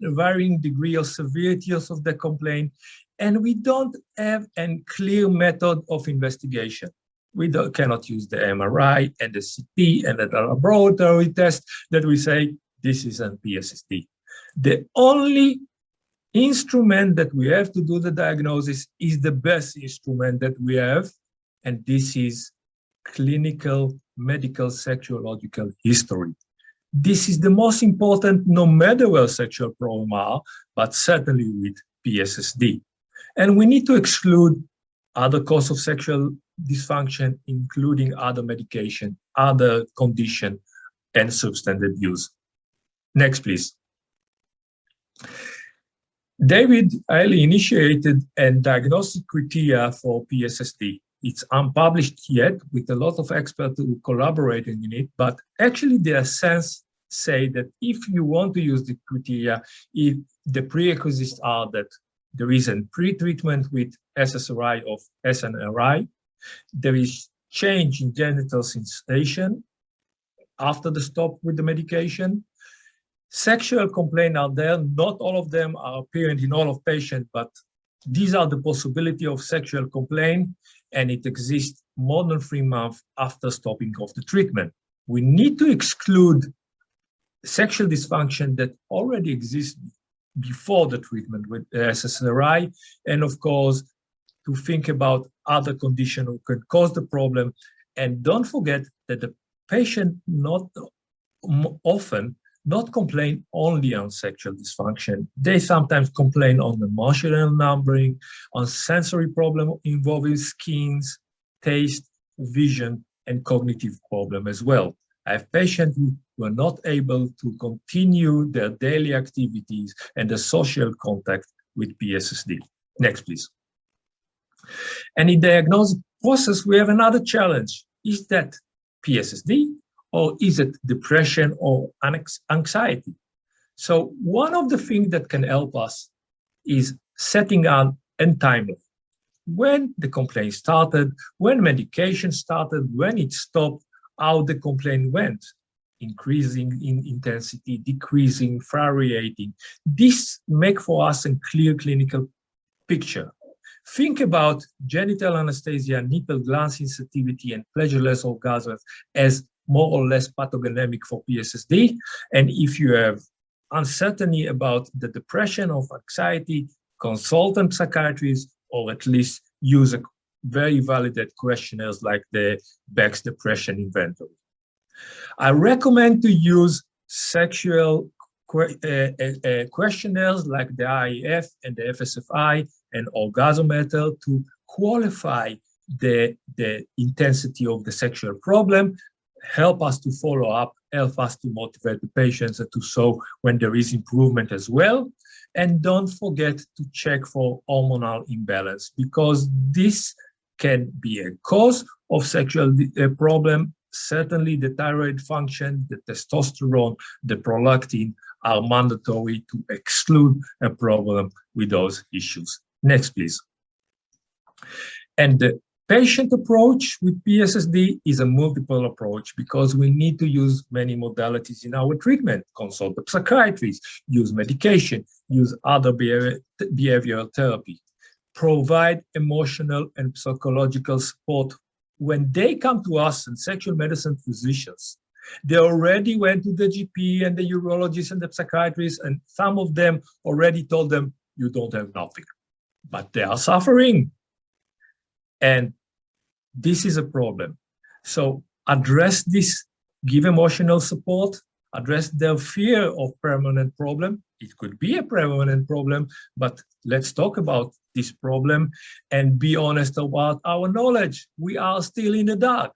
varying degree of severity of the complaint, and we don't have a clear method of investigation. We cannot use the MRI and the CT and the laboratory test that we say this is a Pssd. The only instrument that we have to do the diagnosis is the best instrument that we have, and this is clinical, medical, sexuological history. This is the most important, no matter where sexual problems are, but certainly with Pssd. And we need to exclude other causes of sexual dysfunction, including other medication, other condition, and substance abuse. Next, please. David Healy initiated a diagnostic criteria for Pssd. It's unpublished yet, with a lot of experts who collaborating in it, but actually the sense say that if you want to use the criteria, if the prerequisites are that there is a pre-treatment with SSRI of SNRI, there is change in genital sensation after the stop with the medication. Sexual complaints are there, not all of them are apparent in all of patients, but these are the possibility of sexual complaint, and it exists more than 3 months after stopping of the treatment. We need to exclude sexual dysfunction that already exists before the treatment with SSRI, and of course, to think about other conditions who can cause the problem. And don't forget that the patient not often not complain only on sexual dysfunction. They sometimes complain on emotional numbering, on sensory problem involving skins, taste, vision, and cognitive problem as well. I have patients who were not able to continue their daily activities and the social contact with Pssd. Next, please. And in the diagnosis process, we have another challenge. Is that Pssd? Or is it depression or anxiety? So one of the things that can help us is setting an end timeline. when the complaint started, when medication started, when it stopped, how the complaint went, increasing in intensity, decreasing, variating. This makes for us a clear clinical picture. Think about genital anesthesia, nipple gland sensitivity, and pleasureless orgasms as more or less pathognomonic for Pssd. And if you have uncertainty about the depression or anxiety, consult a psychiatrist, or at least use a very validated questionnaires like the Beck's Depression Inventory. I recommend to use sexual questionnaires like the IEF and the FSFI and orgasmometer to qualify the intensity of the sexual problem, help us to follow up, help us to motivate the patients to show when there is improvement as well. And don't forget to check for hormonal imbalance, because this can be a cause of sexual problem. Certainly the thyroid function, the testosterone, the prolactin are mandatory to exclude a problem with those issues. Next, please. And the patient approach with Pssd is a multiple approach, because we need to use many modalities in our treatment, consult the psychiatrist, use medication, use other behavioral therapy, provide emotional and psychological support. When they come to us and sexual medicine physicians, they already went to the GP and the urologist and the psychiatrist, and some of them already told them, you don't have nothing, but they are suffering. And this is a problem. So address this, give emotional support, address their fear of permanent problem. It could be a permanent problem, but let's talk about this problem and be honest about our knowledge. We are still in the dark.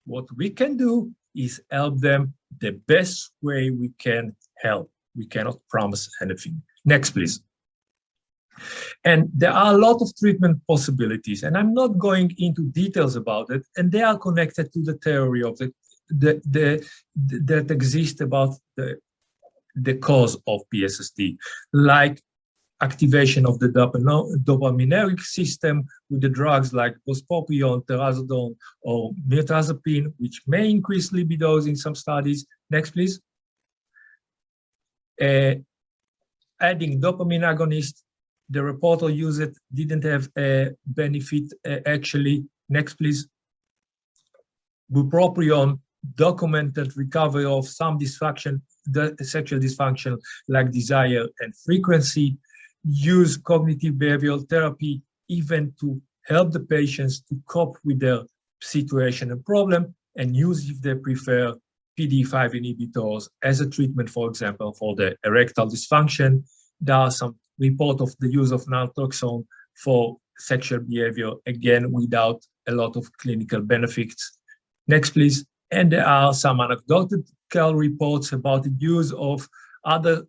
What we can do is help them the best way we can help. We cannot promise anything. Next, please. And there are a lot of treatment possibilities, and I'm not going into details about it, and they are connected to the theory of that exists about the cause of Pssd, like activation of the dopaminergic system with the drugs like buspropionate, trazodone, or mirtazapine, which may increase libido in some studies. Next, please. Adding dopamine agonist, the reporter used it, didn't have a benefit actually. Next, please. Bupropion documented recovery of some dysfunction, the sexual dysfunction like desire and frequency. Use cognitive behavioral therapy even to help the patients to cope with their situation and problem, and use, if they prefer, PDE5 inhibitors as a treatment, for example, for the erectile dysfunction. There are some report of the use of naltrexone for sexual behavior, again, without a lot of clinical benefits. Next, please. And there are some anecdotal reports about the use of other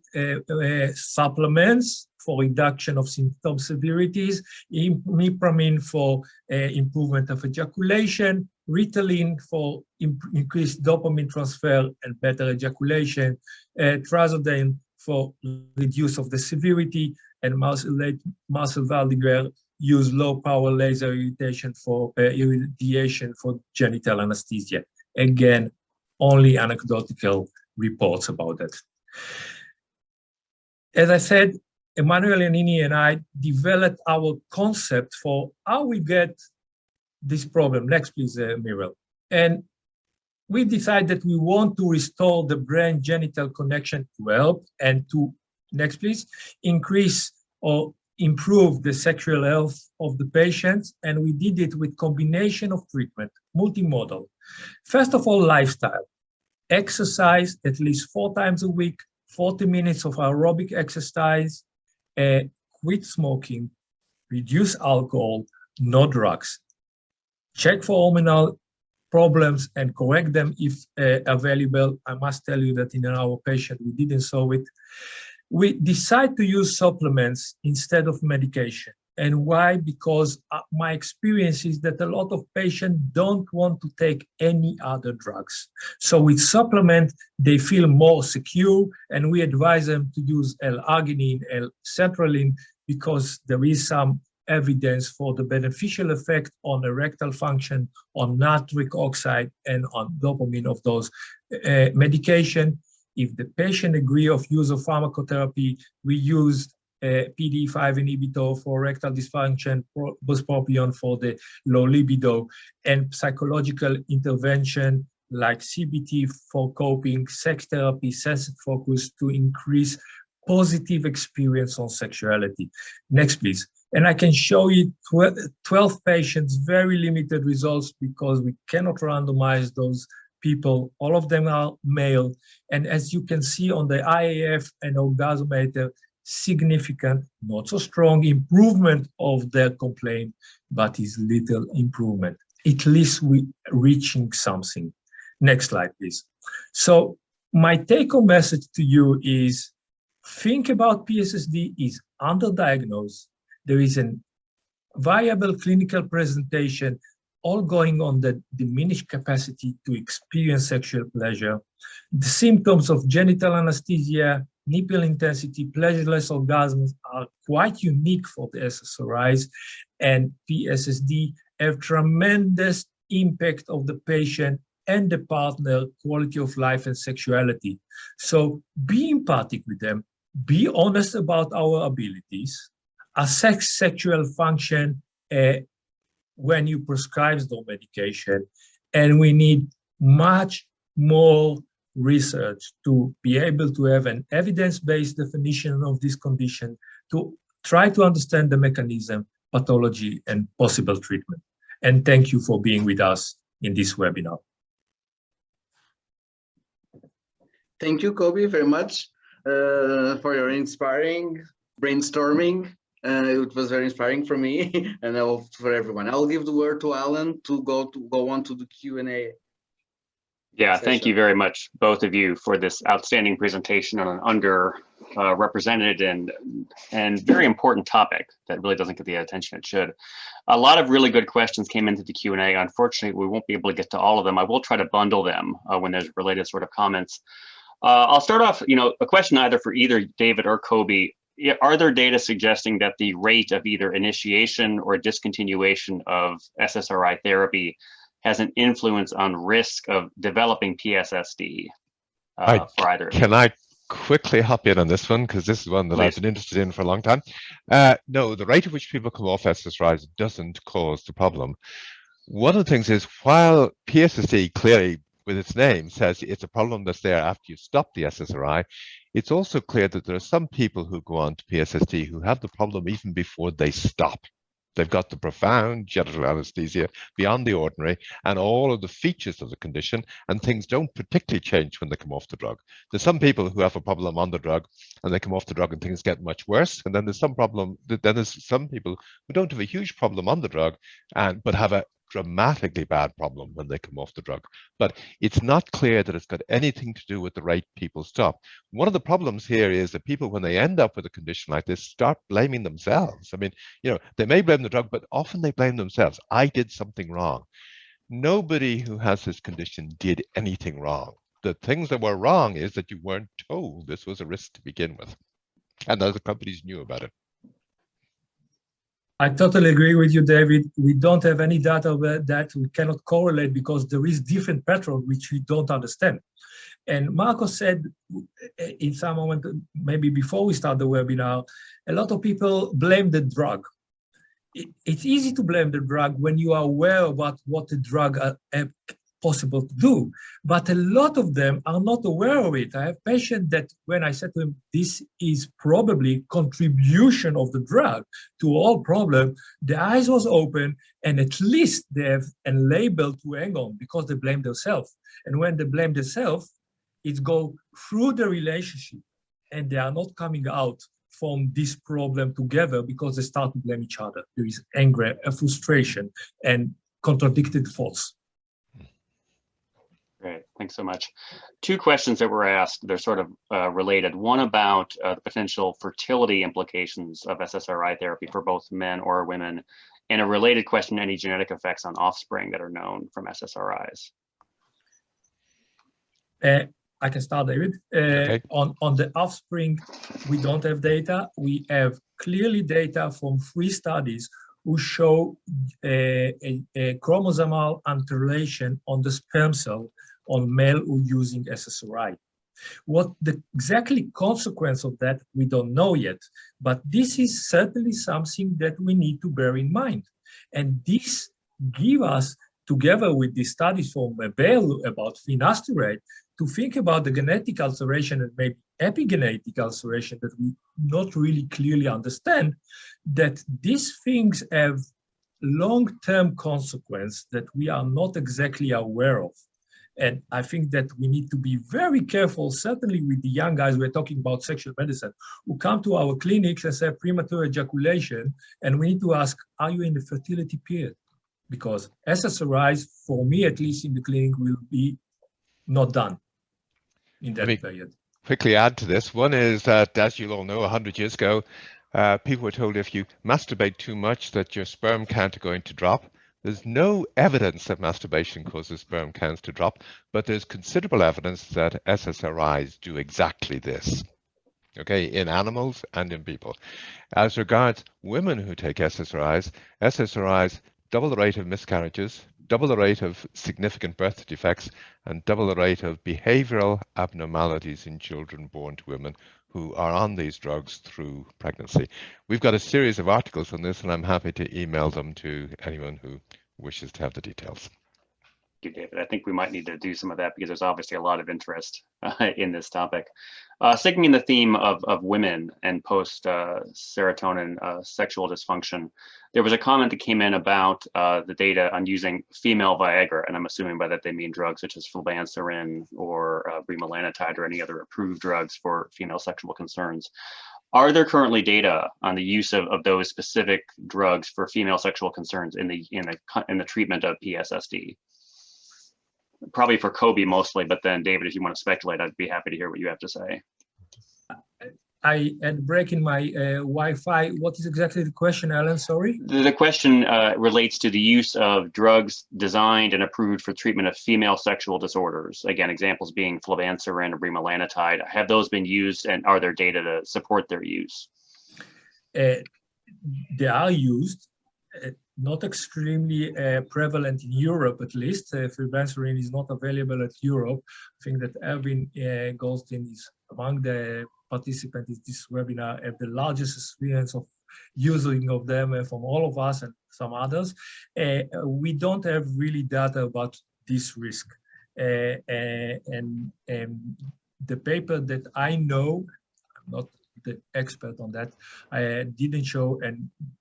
supplements for reduction of symptom severities, imipramine for improvement of ejaculation, Ritalin for increased dopamine transfer and better ejaculation, trazodone for reduce of the severity, and Marcel Waldinger use low power laser irradiation for genital anesthesia. Again, only anecdotal reports about that. As I said, Emanuele Iannini and I developed our concept for how we get this problem. Next, please, Muriel. And we decided that we want to restore the brain-genital connection to help and to, next, please, increase or improve the sexual health of the patients. And we did it with combination of treatment, multimodal. First of all, lifestyle. Exercise at least 4 times a week, 40 minutes of aerobic exercise, quit smoking, reduce alcohol, no drugs. Check for hormonal problems and correct them if available. I must tell you that in our patient, we didn't solve it. We decide to use supplements instead of medication. And why? Because my experience is that a lot of patients don't want to take any other drugs. So with supplement, they feel more secure, and we advise them to use L-arginine, L-sertraline, because there is some evidence for the beneficial effect on erectile function, on nitric oxide, and on dopamine of those medication. If the patient agree of use of pharmacotherapy, we used PDE5 inhibitor for erectile dysfunction, bupropion for the low libido, and psychological intervention like CBT for coping, sex therapy, sensitive focus to increase positive experience on sexuality. Next, please. And I can show you 12 patients, very limited results because we cannot randomize those people. All of them are male. And as you can see on the IAF and orgasmometer, significant, not so strong improvement of their complaint, but is little improvement. At least we reaching something. Next slide, please. So my take-home message to you is think about Pssd is underdiagnosed. There is a viable clinical presentation all going on the diminished capacity to experience sexual pleasure. The symptoms of genital anesthesia, nipple intensity, pleasureless orgasms are quite unique for the SSRIs, and Pssd have tremendous impact of the patient and the partner quality of life and sexuality. So be empathic with them, be honest about our abilities, assess sexual function when you prescribe the medication, and we need much more research to be able to have an evidence-based definition of this condition, to try to understand the mechanism, pathology, and possible treatment. And thank you for being with us in this webinar. Thank you, Kobe, very much for your inspiring brainstorming. It was very inspiring for me and for everyone. I'll give the word to Alan to go on to the Q&A. Yeah, thank you very much, both of you, for this outstanding presentation on an underrepresented and very important topic that really doesn't get the attention it should. A lot of really good questions came into the Q&A. Unfortunately, we won't be able to get to all of them. I will try to bundle them when there's related sort of comments. I'll start off, a question either for either David or Kobe. Are there data suggesting that the rate of either initiation or discontinuation of SSRI therapy has an influence on risk of developing PSSD for either? Can I quickly hop in on this one, because this is one that I've been interested in for a long time? No, the rate at which people come off SSRIs doesn't cause the problem. One of the things is, while PSSD clearly, with its name, says it's a problem that's there after you stop the SSRI, it's also clear that there are some people who go on to PSSD who have the problem even before they stop. They've got the profound genital anesthesia beyond the ordinary and all of the features of the condition, and things don't particularly change when they come off the drug. There's some people who have a problem on the drug and they come off the drug and things get much worse. And then there's some people who don't have a huge problem on the drug but have a dramatically bad problem when they come off the drug. But it's not clear that it's got anything to do with the rate people stop. One of the problems here is that people, when they end up with a condition like this, start blaming themselves. I mean, they may blame the drug, but often they blame themselves. I did something wrong. Nobody who has this condition did anything wrong. The things that were wrong is that you weren't told this was a risk to begin with, and other companies knew about it. I totally agree with you, David. We don't have any data that we cannot correlate because there is different pattern which we don't understand. And Marco said in some moment, maybe before we start the webinar, a lot of people blame the drug. It's easy to blame the drug when you are aware about what the drug are possible to do, but a lot of them are not aware of it. I have patients that when I said to them, this is probably contribution of the drug to all problem, the eyes was open and at least they have a label to hang on because they blame themselves. And when they blame themselves, it go through the relationship and they are not coming out from this problem together because they start to blame each other. There is anger, frustration, and contradicted thoughts. Great, thanks so much. Two questions that were asked, they're sort of related. One about the potential fertility implications of SSRI therapy for both men or women, and a related question, any genetic effects on offspring that are known from SSRIs? I can start, David. Okay. On the offspring, we don't have data. We have clearly data from 3 studies who show a chromosomal alternation on the sperm cell on male who using SSRI. What the exactly consequence of that, we don't know yet, but this is certainly something that we need to bear in mind. And this give us, together with the studies from Bell about finasteride, to think about the genetic alteration and maybe epigenetic alteration that we not really clearly understand, that these things have long-term consequence that we are not exactly aware of. And I think that we need to be very careful, certainly with the young guys, we're talking about sexual medicine, who come to our clinics and say premature ejaculation, and we need to ask, are you in the fertility period? Because SSRIs, for me at least in the clinic, will be not done in that period. Quickly add to this. One is that, as you'll all know, 100 years ago, people were told if you masturbate too much that your sperm count are going to drop. There's no evidence that masturbation causes sperm counts to drop, but there's considerable evidence that SSRIs do exactly this, okay, in animals and in people. As regards women who take SSRIs, SSRIs double the rate of miscarriages, double the rate of significant birth defects, and double the rate of behavioral abnormalities in children born to women who are on these drugs through pregnancy. We've got a series of articles on this, and I'm happy to email them to anyone who wishes to have the details. Thank you, David. I think we might need to do some of that because there's obviously a lot of interest in this topic. Sticking in the theme of women and post-serotonin sexual dysfunction, there was a comment that came in about the data on using female Viagra, and I'm assuming by that they mean drugs such as flibanserin or bremelanotide or any other approved drugs for female sexual concerns. Are there currently data on the use of those specific drugs for female sexual concerns in the treatment of PSSD? Probably for Kobe mostly, but then David, if you want to speculate, I'd be happy to hear what you have to say. I had a break in my Wi-Fi. What is exactly the question, Alan? Sorry. The question relates to the use of drugs designed and approved for treatment of female sexual disorders. Again, examples being flibanserin or bremelanotide. Have those been used, and are there data to support their use? They are used. Not extremely prevalent in Europe, at least. Flibanserin is not available at Europe. I think that Erwin Goldstein is among the participants in this webinar, have the largest experience of using of them from all of us and some others. We don't have really data about this risk. And the paper that I know, I'm not the expert on that, didn't show a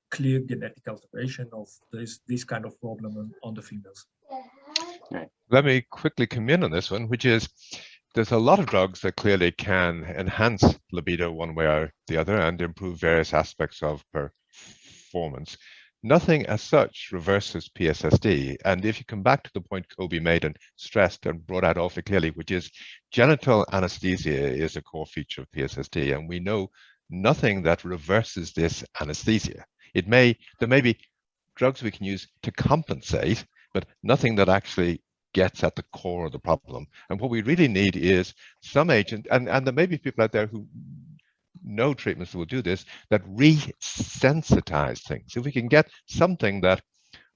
clear genetic alteration of this kind of problem on the females. Let me quickly come in on this one, which is there's a lot of drugs that clearly can enhance libido one way or the other and improve various aspects of performance. Nothing as such reverses PSSD. And if you come back to the point Kobe made and stressed and brought out awfully clearly, which is genital anesthesia is a core feature of PSSD, and we know nothing that reverses this anesthesia. There may be drugs we can use to compensate, but nothing that actually gets at the core of the problem. And what we really need is some agent, and there may be people out there who know treatments that will do this, that resensitize things. If we can get something that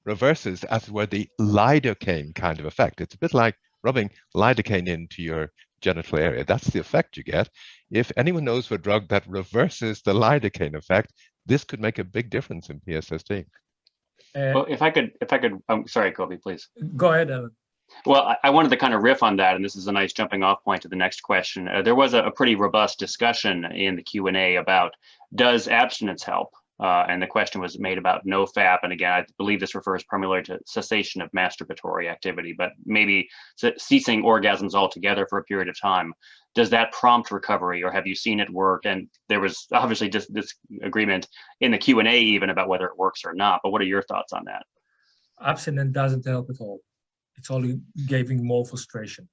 reverses, as it were, the lidocaine kind of effect. It's a bit like rubbing lidocaine into your genital area. That's the effect you get. If anyone knows of a drug that reverses the lidocaine effect, this could make a big difference in PSSD. Well, if I could, I'm sorry, Kobe, please. Go ahead, Alan. Well, I wanted to kind of riff on that, and this is a nice jumping off point to the next question. There was a pretty robust discussion in the Q&A about, does abstinence help? And the question was made about NoFap, and again, I believe this refers primarily to cessation of masturbatory activity, but maybe ceasing orgasms altogether for a period of time. Does that prompt recovery, or have you seen it work? And there was obviously just this agreement in the Q&A even about whether it works or not, but what are your thoughts on that? Abstinence doesn't help at all. It's only giving more frustration.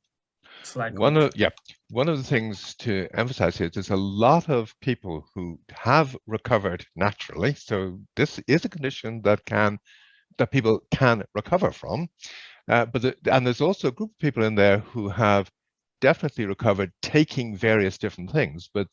It's like one of the things to emphasize here is there's a lot of people who have recovered naturally. So this is a condition that people can recover from. And there's also a group of people in there who have definitely recovered taking various different things, but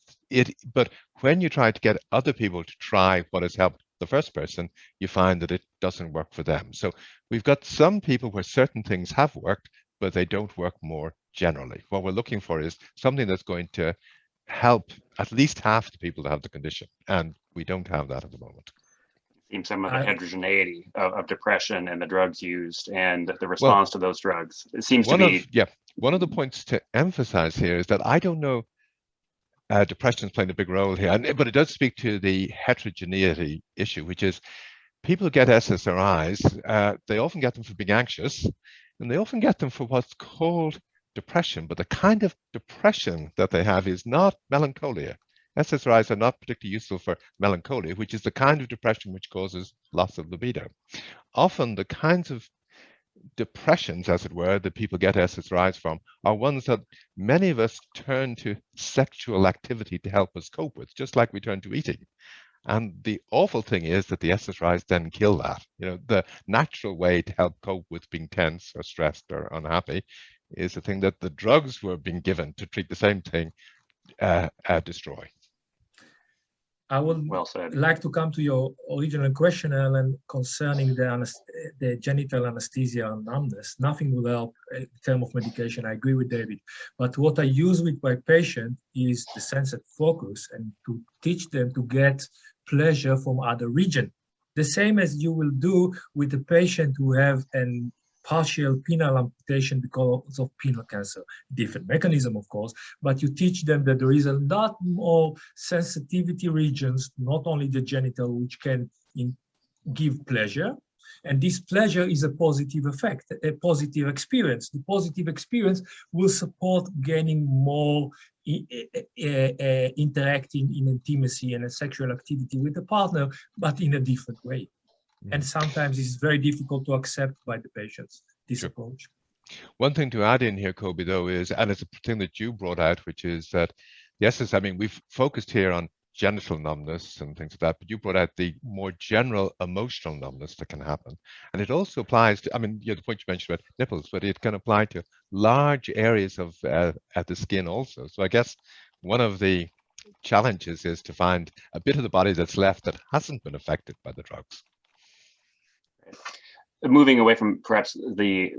when you try to get other people to try what has helped the first person, you find that it doesn't work for them. So we've got some people where certain things have worked, but they don't work more generally. What we're looking for is something that's going to help at least half the people that have the condition, and we don't have that at the moment. Seems some of the heterogeneity of depression and the drugs used and the response to those drugs. It seems to be one of the points to emphasize here is that I don't know depression is playing a big role here, but it does speak to the heterogeneity issue, which is people get SSRIs, they often get them for being anxious, and they often get them for what's called depression, but the kind of depression that they have is not melancholia. SSRIs are not particularly useful for melancholia, which is the kind of depression which causes loss of libido. Often the kinds of depressions, as it were, that people get SSRIs from are ones that many of us turn to sexual activity to help us cope with, just like we turn to eating. And the awful thing is that the SSRIs then kill that. You know, the natural way to help cope with being tense or stressed or unhappy is the thing that the drugs were being given to treat the same thing destroy. I would like to come to your original question, Alan, concerning the genital anesthesia and numbness. Nothing will help in terms of medication. I agree with David. But what I use with my patient is the sense focus and to teach them to get pleasure from other region. The same as you will do with the patient who have an partial penile amputation because of penile cancer. Different mechanism, of course, but you teach them that there is a lot more sensitivity regions, not only the genital, which can give pleasure. And this pleasure is a positive effect, a positive experience. The positive experience will support gaining more interacting in intimacy and a sexual activity with the partner, but in a different way. And sometimes it's very difficult to accept by the patients, this approach. One thing to add in here, Kobe, though, is, and it's a thing that you brought out, which is that, yes, I mean, we've focused here on genital numbness and things like that, but you brought out the more general emotional numbness that can happen. And it also applies to, I mean, the point you mentioned about nipples, but it can apply to large areas of at the skin also. So I guess one of the challenges is to find a bit of the body that's left that hasn't been affected by the drugs. Moving away from perhaps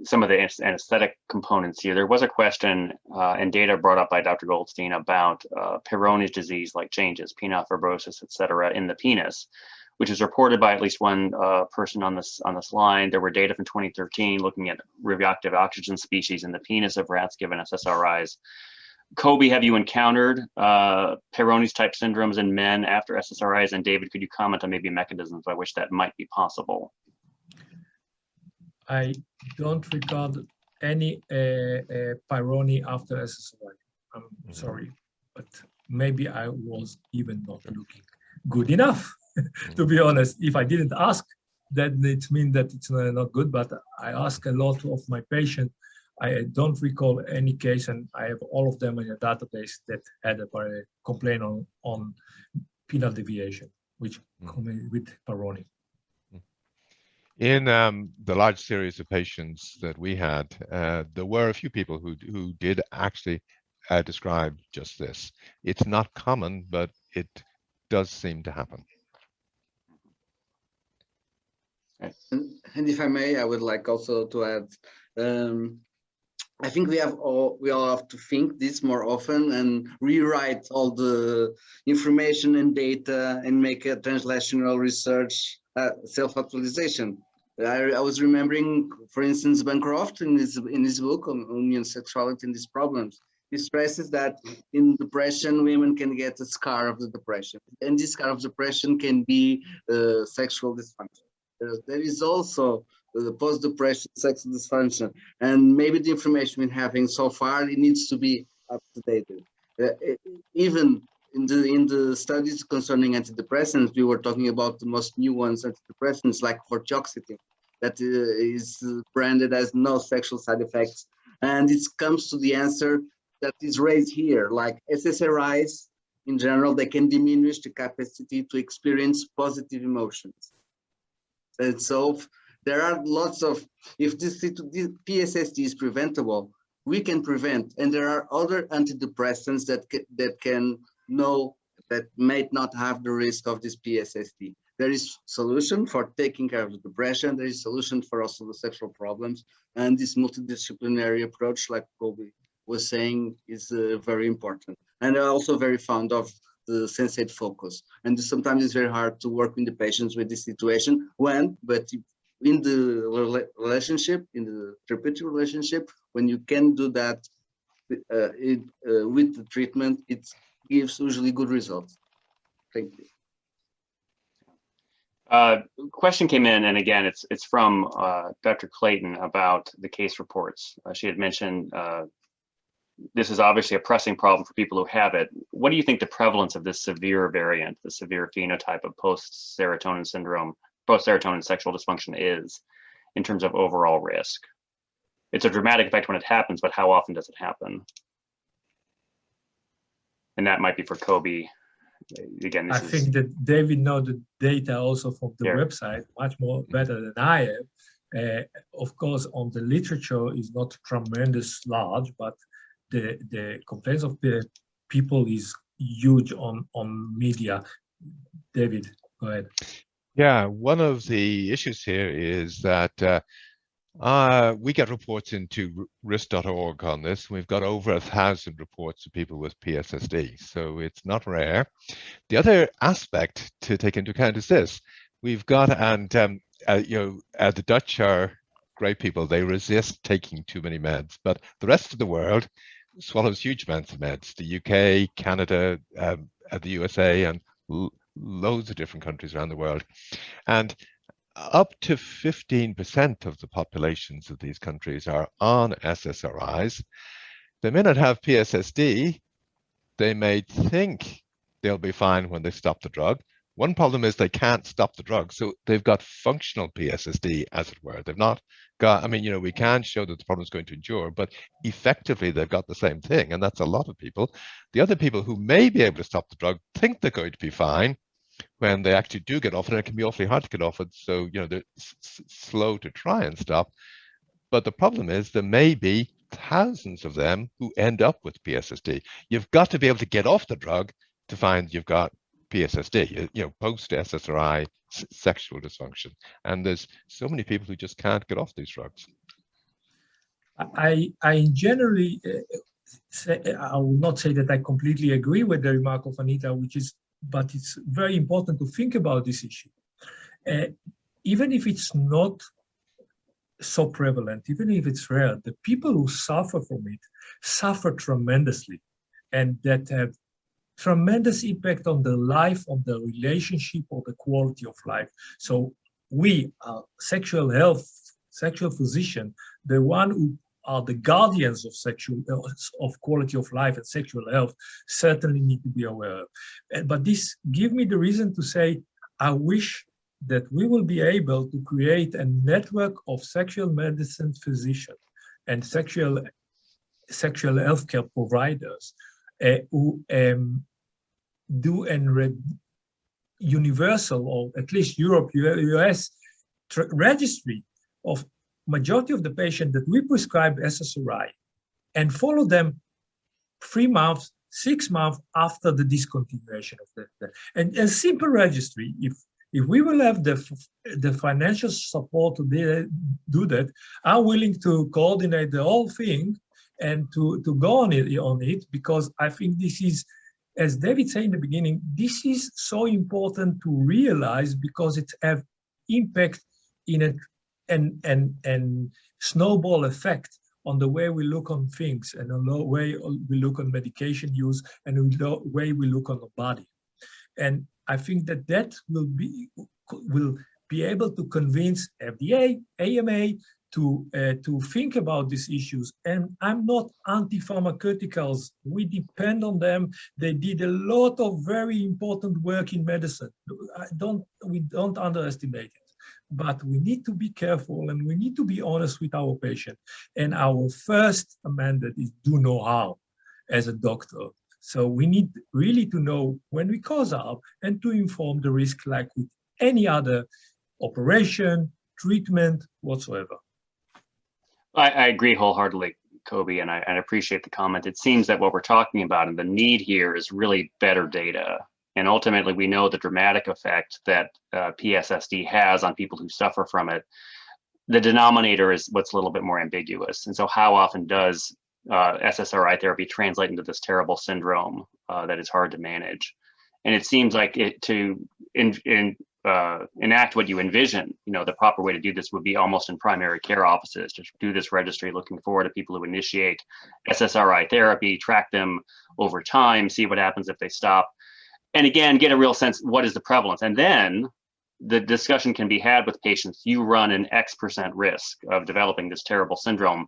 some of the anesthetic components here, there was a question and data brought up by Dr. Goldstein about Peyronie's disease, like changes, penile fibrosis, et cetera, in the penis, which is reported by at least one person on this line. There were data from 2013 looking at radioactive oxygen species in the penis of rats given SSRIs. Kobe, have you encountered Peyronie's type syndromes in men after SSRIs? And David, could you comment on maybe mechanisms by which that might be possible? I don't recall any Peyronie after SSRI. I'm sorry, but maybe I was even not looking good enough, to be honest. If I didn't ask, then it means that it's not good, but I ask a lot of my patients. I don't recall any case, and I have all of them in a database that had a complaint on penile deviation, which with Peyronie. In the large series of patients that we had, there were a few people who did actually describe just this. It's not common, but it does seem to happen. And if I may, I would like also to add, I think we all have to think this more often and rewrite all the information and data and make a translational research self-actualization. I was remembering, for instance, Bancroft in his book on union sexuality and these problems. He stresses that in depression, women can get a scar of the depression, and this scar of depression can be sexual dysfunction. There is also the post-depression sexual dysfunction, and maybe the information we're having so far, it needs to be up to date. Even in the studies concerning antidepressants, we were talking about the most new ones, antidepressants like vortioxetine, that is branded as no sexual side effects. And it comes to the answer that is raised here, like SSRIs in general, they can diminish the capacity to experience positive emotions. And so there are lots of, if this Pssd is preventable, we can prevent. And there are other antidepressants that may not have the risk of this Pssd. There is solution for taking care of the depression. There is solution for also the sexual problems. And this multidisciplinary approach, like Kobe was saying, is very important. And I'm also very fond of the sensate focus. And sometimes it's very hard to work with the patients with this situation but in the relationship, in the therapeutic relationship, when you can do that with the treatment, it gives usually good results. Thank you. Question came in, and again, it's from Dr. Clayton about the case reports. She had mentioned this is obviously a pressing problem for people who have it. What do you think the prevalence of this severe variant, the severe phenotype of post-serotonin syndrome, post-serotonin sexual dysfunction is in terms of overall risk? It's a dramatic effect when it happens, but how often does it happen? And that might be for Kobe. Again, I think that David knows the data also from the website much more better than I am. Of course, on the literature is not tremendous large, but the complaints of the people is huge on media. David, go ahead. Yeah, one of the issues here is that we get reports into risk.org on this. We've got over 1,000 reports of people with Pssd, so it's not rare. The other aspect to take into account is this: we've got, and the Dutch are great people. They resist taking too many meds, but the rest of the world swallows huge amounts of meds. The UK, Canada, the USA, and loads of different countries around the world, and up to 15% of the populations of these countries are on SSRIs. They may not have Pssd. They may think they'll be fine when they stop the drug. One problem is they can't stop the drug, so they've got functional Pssd, as it were. They've not got, I mean, we can show that the problem is going to endure, but effectively they've got the same thing, and that's a lot of people. The other people who may be able to stop the drug think they're going to be fine when they actually do get off it, and it can be awfully hard to get off it, so they're slow to try and stop. But the problem is there may be thousands of them who end up with Pssd. You've got to be able to get off the drug to find you've got Pssd, post-SSRI sexual dysfunction. And there's so many people who just can't get off these drugs. I generally say, I will not say that I completely agree with the remark of Anita, but it's very important to think about this issue. Even if it's not so prevalent, even if it's rare, the people who suffer from it suffer tremendously, and that have tremendous impact on their life, on their relationship, or the quality of life. So we are sexual physician, the one who are the guardians of quality of life and sexual health, certainly need to be aware of. But this gives me the reason to say, I wish that we will be able to create a network of sexual medicine physicians and sexual healthcare providers who do a universal, or at least Europe, US registry of majority of the patients that we prescribe SSRI and follow them 3 months, 6 months after the discontinuation of that. And a simple registry, if we will have the financial support to do that, I'm willing to coordinate the whole thing and to go on it, because I think this is, as David said in the beginning, this is so important to realize, because it has impact in and snowball effect on the way we look on things, and on the way we look on medication use, and the way we look on the body. And I think that will be able to convince FDA, AMA to think about these issues. And I'm not anti-pharmaceuticals. We depend on them. They did a lot of very important work in medicine. We don't underestimate it. But we need to be careful, and we need to be honest with our patient. And our first mandate is do no harm as a doctor. So we need really to know when we cause harm, and to inform the risk like with any other operation, treatment, whatsoever. I agree wholeheartedly, Kobe, and I appreciate the comment. It seems that what we're talking about and the need here is really better data. And ultimately, we know the dramatic effect that Pssd has on people who suffer from it. The denominator is what's a little bit more ambiguous. And so how often does SSRI therapy translate into this terrible syndrome that is hard to manage? And it seems like to enact what you envision, the proper way to do this would be almost in primary care offices, to do this registry looking forward to people who initiate SSRI therapy, track them over time, see what happens if they stop. And again, get a real sense, what is the prevalence? And then the discussion can be had with patients. You run an X% risk of developing this terrible syndrome.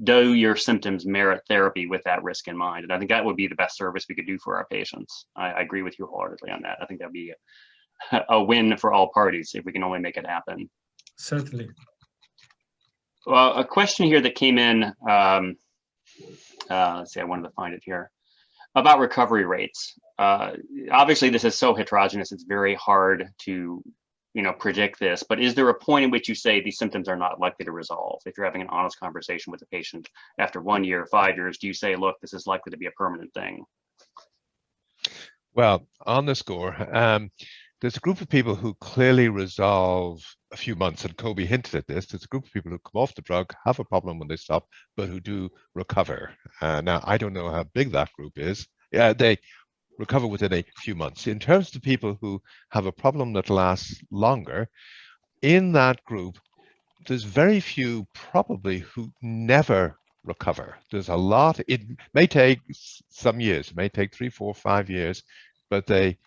Do your symptoms merit therapy with that risk in mind? And I think that would be the best service we could do for our patients. I agree with you wholeheartedly on that. I think that'd be a win for all parties if we can only make it happen. Certainly. Well, a question here that came in, let's see, I wanted to find it here, about recovery rates. Obviously, this is so heterogeneous, it's very hard to predict this, but is there a point in which you say these symptoms are not likely to resolve? If you're having an honest conversation with a patient after 1 year, 5 years, do you say, look, this is likely to be a permanent thing? Well, on the score, there's a group of people who clearly resolve a few months, and Kobe hinted at this. There's a group of people who come off the drug, have a problem when they stop, but who do recover. Now, I don't know how big that group is. Yeah, they recover within a few months. In terms of the people who have a problem that lasts longer, in that group, there's very few probably who never recover. There's a lot. It may take some years, it may take 3, 4, 5 years, but they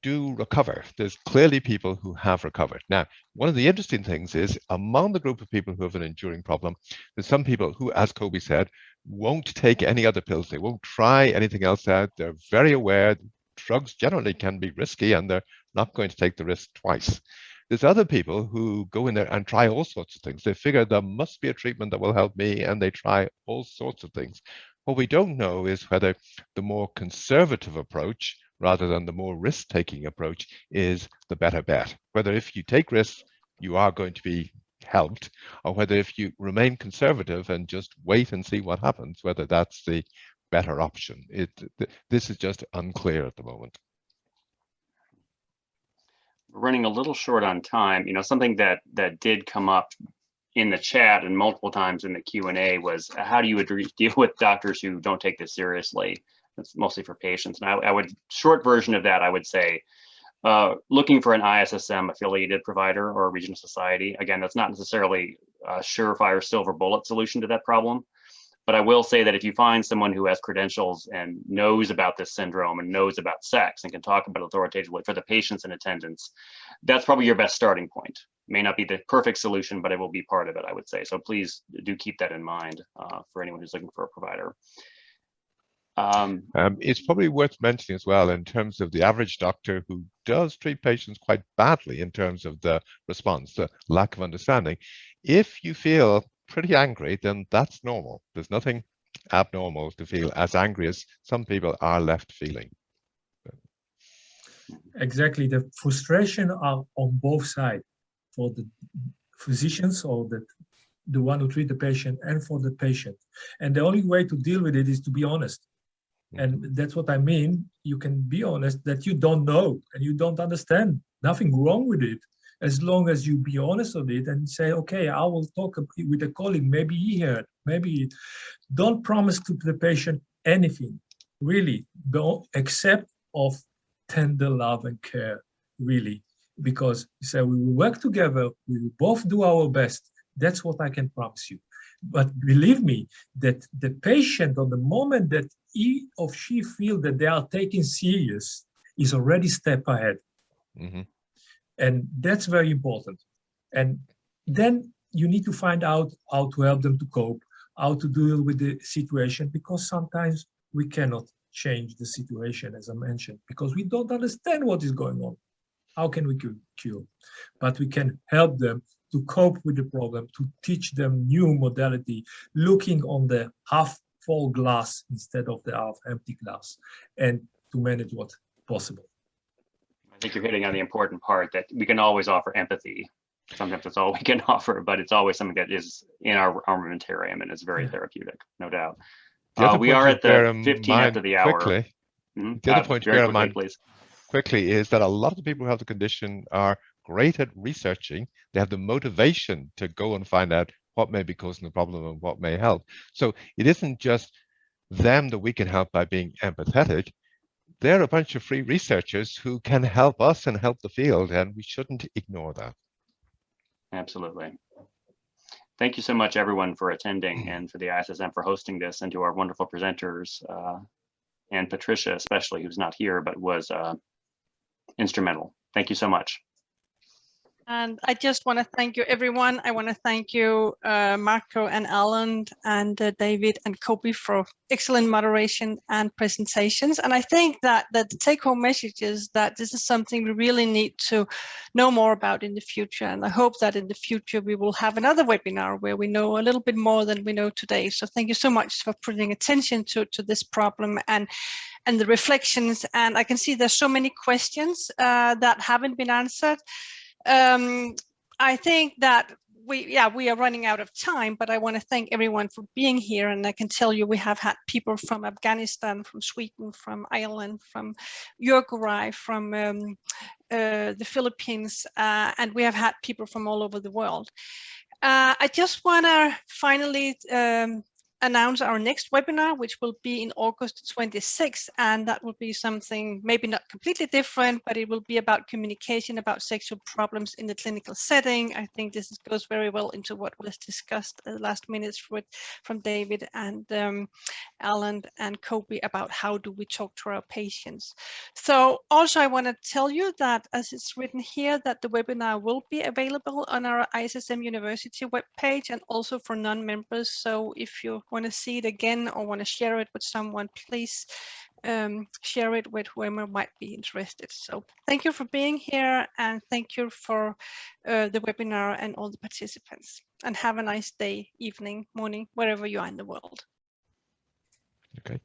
do recover. There's clearly people who have recovered. Now, one of the interesting things is among the group of people who have an enduring problem, there's some people who, as Kobe said, won't take any other pills. They won't try anything else out. They're very aware drugs generally can be risky and they're not going to take the risk twice. There's other people who go in there and try all sorts of things. They figure there must be a treatment that will help me, and they try all sorts of things. What we don't know is whether the more conservative approach rather than the more risk-taking approach is the better bet. Whether if you take risks, you are going to be helped, or whether if you remain conservative and just wait and see what happens, whether that's the better option. This is just unclear at the moment. We're running a little short on time. Something that did come up in the chat and multiple times in the Q&A was, how do you deal with doctors who don't take this seriously? It's mostly for patients. And I would, short version of that, I would say, looking for an ISSM affiliated provider or a regional society. Again, that's not necessarily a surefire silver bullet solution to that problem. But I will say that if you find someone who has credentials and knows about this syndrome and knows about sex and can talk about it authoritatively for the patients in attendance, that's probably your best starting point. It may not be the perfect solution, but it will be part of it, I would say. So please do keep that in mind for anyone who's looking for a provider. It's probably worth mentioning as well in terms of the average doctor who does treat patients quite badly in terms of the response, the lack of understanding. If you feel pretty angry, then that's normal. There's nothing abnormal to feel as angry as some people are left feeling. Exactly. The frustration are on both sides, for the physicians or the one who treat the patient, and for the patient. And the only way to deal with it is to be honest. And that's what I mean. You can be honest that you don't know and you don't understand. Nothing wrong with it. As long as you be honest with it and say, okay, I will talk with a colleague, maybe he heard, maybe. Don't promise to the patient anything. Really, don't accept of tender love and care, really. Because you say, we will work together, we will both do our best. That's what I can promise you. But believe me, that the patient, on the moment that he or she feel that they are taken serious, is already step ahead. Mm-hmm. And that's very important. And then you need to find out how to help them to cope, how to deal with the situation, because sometimes we cannot change the situation, as I mentioned, because we don't understand what is going on. How can we cure? But we can help them to cope with the problem, to teach them new modality, looking on the half full glass instead of the half empty glass, and to manage what's possible. I think you're hitting on the important part, that we can always offer empathy. Sometimes that's all we can offer, but it's always something that is in our armamentarium, and it's very therapeutic, no doubt. We are at the 15 after the hour. Quickly, the other point to bear in mind quickly is that a lot of the people who have the condition are great at researching. They have the motivation to go and find out what may be causing the problem and what may help. So it isn't just them that we can help by being empathetic. They're a bunch of free researchers who can help us and help the field, and we shouldn't ignore that. Absolutely. Thank you so much, everyone, for attending, and for the ISSM for hosting this, and to our wonderful presenters, and Patricia especially, who's not here, but was instrumental. Thank you so much. And I just want to thank you, everyone. I want to thank you, Marco and Alan and David and Kobe for excellent moderation and presentations. And I think that the take-home message is that this is something we really need to know more about in the future. And I hope that in the future we will have another webinar where we know a little bit more than we know today. So thank you so much for putting attention to this problem and the reflections. And I can see there's so many questions that haven't been answered. I think that we are running out of time, but I want to thank everyone for being here. And I can tell you we have had people from Afghanistan, from Sweden, from Ireland, from Uruguay, from the Philippines, and we have had people from all over the world. I just want to finally announce our next webinar, which will be in August 26th, and that will be something maybe not completely different, but it will be about communication about sexual problems in the clinical setting. I think this goes very well into what was discussed the last minutes from David and Alan and Kobe about how do we talk to our patients. So also I want to tell you that, as it's written here, that the webinar will be available on our ISSM University webpage and also for non-members. So if you want to see it again or want to share it with someone, please share it with whoever might be interested. So thank you for being here, and thank you for the webinar and all the participants, and have a nice day, evening, morning, wherever you are in the world. Okay.